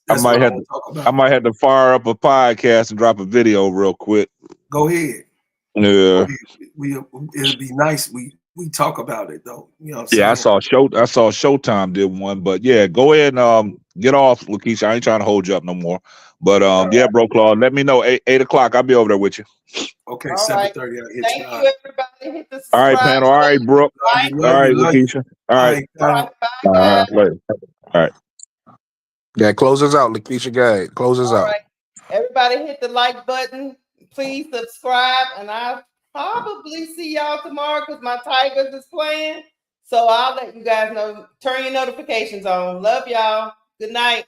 I might have to fire up a podcast and drop a video real quick. Go ahead. Yeah, it'll be nice. We talk about it though. You know what I'm saying? I saw Showtime did one, but yeah, go ahead and get off, Lakeisha. I ain't trying to hold you up no more. But yeah, bro, Claude, let me know 8 o'clock. I'll be over there with you. Okay, 7:30. Thank you, everybody. Hit the all right, panel. All right, Brooke. All right, Lakeisha. All right. Bye. Later. All right. Yeah, close us out, Lakeisha. Guy, close us out. Right. Everybody hit the like button. Please subscribe, and I'll probably see y'all tomorrow because my Tigers is playing. So I'll let you guys know. Turn your notifications on. Love y'all. Good night.